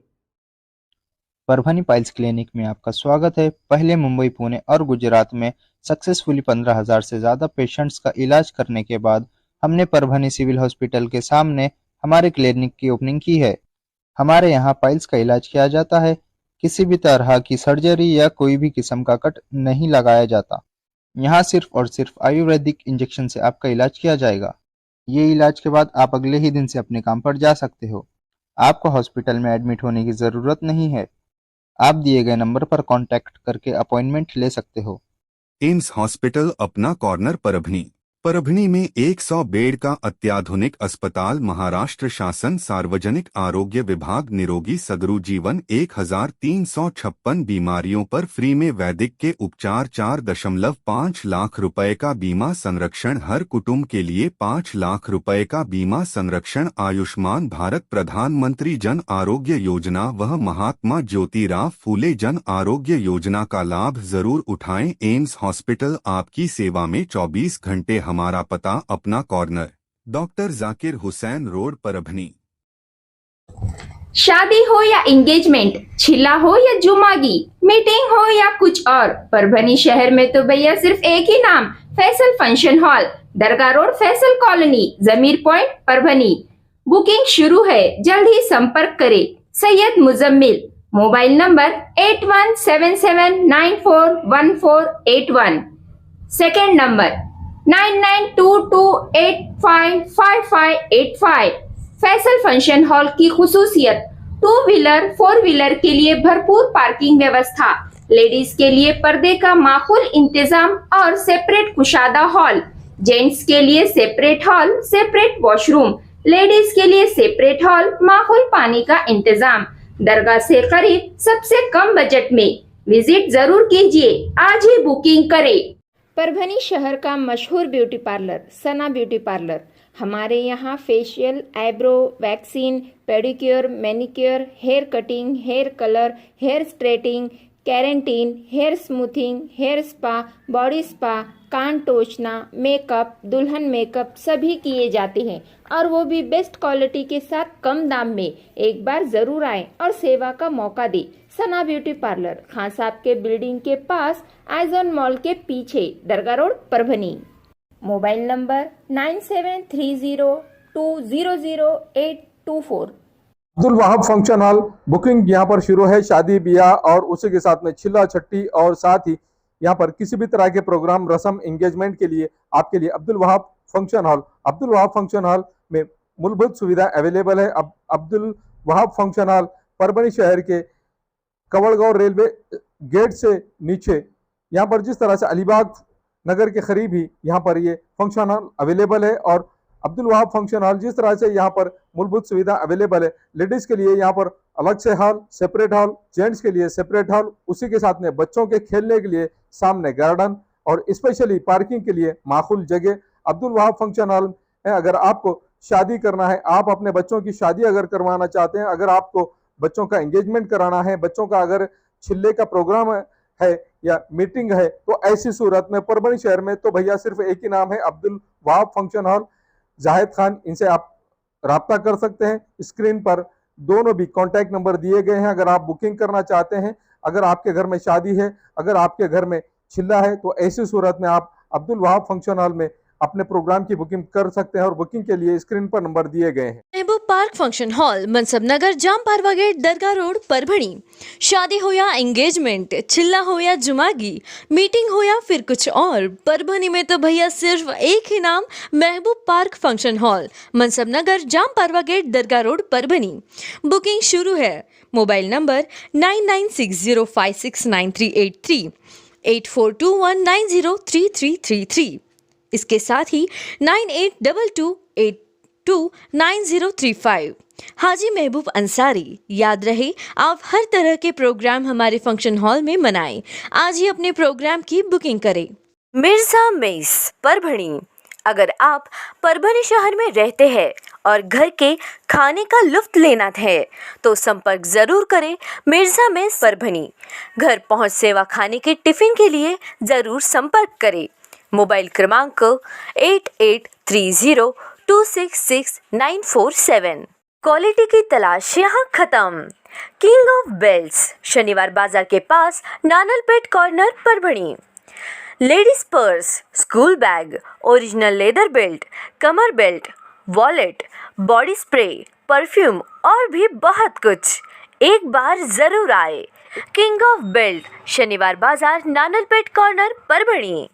परभनी पाइल्स क्लिनिक में आपका स्वागत है। पहले मुंबई, पुणे और गुजरात में सक्सेसफुली 15,000 से ज़्यादा पेशेंट्स का इलाज करने के बाद हमने परभनी सिविल हॉस्पिटल के सामने हमारे क्लिनिक की ओपनिंग की है। हमारे यहाँ पाइल्स का इलाज किया जाता है। किसी भी तरह की सर्जरी या कोई भी किस्म का कट नहीं लगाया जाता। यहाँ सिर्फ और सिर्फ आयुर्वेदिक इंजेक्शन से आपका इलाज किया जाएगा। ये इलाज के बाद आप अगले ही दिन से अपने काम पर जा सकते हो। आपको हॉस्पिटल में एडमिट होने की ज़रूरत नहीं है। आप दिए गए नंबर पर कांटेक्ट करके अपॉइंटमेंट ले सकते हो। एम्स हॉस्पिटल अपना कॉर्नर परभनी। परभनी में 100 बेड का अत्याधुनिक अस्पताल। महाराष्ट्र शासन सार्वजनिक आरोग्य विभाग निरोगी सगरू जीवन। 1356 बीमारियों पर फ्री में वैदिक के उपचार। 4.5 लाख रुपए का बीमा संरक्षण। हर कुटुंब के लिए 5 लाख रुपए का बीमा संरक्षण। आयुष्मान भारत प्रधानमंत्री जन आरोग्य योजना व महात्मा ज्योतिराव फूले जन आरोग्य योजना का लाभ जरूर उठाएं। एम्स हॉस्पिटल आपकी सेवा में 24 घंटे। हमारा पता अपना corner, doctor Zakir Hussain road, Parbhani. शादी हो या एंगेजमेंट, छिला हो या जुमागी, मीटिंग हो या कुछ और, परभनी शहर में तो भैया सिर्फ एक ही नाम, फैसल फंक्शन हॉल, दरगाह रोड, फैसल कॉलोनी, जमीर पॉइंट, परभनी। बुकिंग शुरू है, जल्द ही संपर्क करें। Syed Muzammil, mobile number 8177941481, second number 9922855585। Faisal function hall की खुसूसियत 2 व्हीलर 4 व्हीलर के लिए भरपूर पार्किंग व्यवस्था। लेडीज के लिए पर्दे का माकूल इंतजाम और सेपरेट कुशादा हॉल, जेंट्स के लिए separate hall, separate washroom, ladies के लिए सेपरेट हॉल, माकूल पानी का इंतजाम, दरगाह से करीब, सबसे कम बजट में। विजिट जरूर कीजिए, आज ही बुकिंग करें। परभनी शहर का मशहूर beauty parlour Sana beauty parlour. हमारे यहाँ facial, eyebrow, waxing, pedicure, manicure, hair cutting, hair colour, hair straightening, keratin, hair smoothing, hair spa, body spa, कान टोचना, मेकअप, दुल्हन मेकअप सभी किए जाते हैं और वो भी बेस्ट क्वालिटी के साथ कम दाम में। एक बार जरूर आएं और सेवा का मौका दें। सना ब्यूटी पार्लर खान साहब के बिल्डिंग के पास, आइजॉन मॉल के पीछे, Dargah road, Parbhani. Mobile number 9730200824। Abdul Wahab function hall booking यहाँ पर शुरू है। शादी ब्याह और उसी के साथ में छिल्ला छट्टी और साथ ही यहाँ पर किसी भी तरह के प्रोग्राम, रस्म, एंगेजमेंट के लिए आपके लिए अब्दुल वहाब फंक्शन हॉल में मूलभूत सुविधा अवेलेबल है। अब अब्दुल वहाब फंक्शन हॉल परभनी शहर के कवड़गांव रेलवे गेट से नीचे, यहाँ पर जिस तरह से अलीबाग नगर के करीब ही यहाँ पर ये फंक्शन हॉल अवेलेबल है। और अब्दुल वहाब फंक्शन हॉल जिस तरह से यहाँ पर मूलभूत सुविधा अवेलेबल है, लेडीज के लिए यहाँ पर अलग से हॉल, सेपरेट हॉल, जेंट्स के लिए सेपरेट हॉल, उसी के साथ में बच्चों के खेलने के लिए सामने गार्डन और स्पेशली पार्किंग के लिए माकूल जगह अब्दुल वहाब फंक्शन हॉल है। अगर आपको शादी करना है, आप अपने बच्चों की शादी अगर करवाना चाहते हैं, अगर आपको बच्चों का एंगेजमेंट कराना है, बच्चों का अगर छिल्ले का प्रोग्राम है या मीटिंग है, तो ऐसी सूरत में परभनी शहर में तो भैया सिर्फ एक ही नाम है, अब्दुल वहाब फंक्शन हॉल, जाहिद खान। इनसे आप राब्ता कर सकते हैं। स्क्रीन पर दोनों भी कॉन्टैक्ट नंबर दिए गए हैं। अगर आप बुकिंग करना चाहते हैं, अगर आपके घर में शादी है, अगर आपके घर में छिल्ला है, तो ऐसी सूरत में आप अब्दुल वहाब फंक्शन हॉल में अपने प्रोग्राम की बुकिंग कर सकते हैं और बुकिंग के लिए स्क्रीन पर नंबर दिए गए हैं। महबूब पार्क फंक्शन हॉल, मनसब नगर, जाम पारवा गेट, दरगाह रोड, परभणी। शादी हो या एंगेजमेंट, चिल्ला हो या जुमागी, मीटिंग हो या फिर कुछ और, परभणी में तो भैया सिर्फ एक ही नाम, महबूब पार्क फंक्शन हॉल, मनसब नगर, जाम पारवा गेट, दरगाह रोड, परभणी। बुकिंग शुरू है। Mobile number 9960569383, 8421903333। इसके साथ ही 9822829035। हाजी महबूब अंसारी। याद रहे, आप हर तरह के प्रोग्राम हमारे फंक्शन हॉल में मनाएं। आज ही अपने प्रोग्राम की बुकिंग करें। मिर्जा मेस, परभणी। अगर आप परभणी शहर में रहते हैं और घर के खाने का लुत्फ लेना है तो संपर्क जरूर करें मिर्जा मेस, परभणी। घर पहुंच सेवा खाने के टिफिन के लिए जरूर संपर्क करें। मोबाइल क्रमांक 8830266947। क्वालिटी की तलाश यहाँ खत्म। King of belts, Shaniwar Bazaar के पास, Nanalpeth corner, Parbhani. Ladies purse, school bag, original leather belt, कमर belt, wallet, body spray, perfume और भी बहुत कुछ। एक बार जरूर आए। किंग ऑफ बेल्ट, शनिवार बाजार, नानलपेट कॉर्नर, परभणी।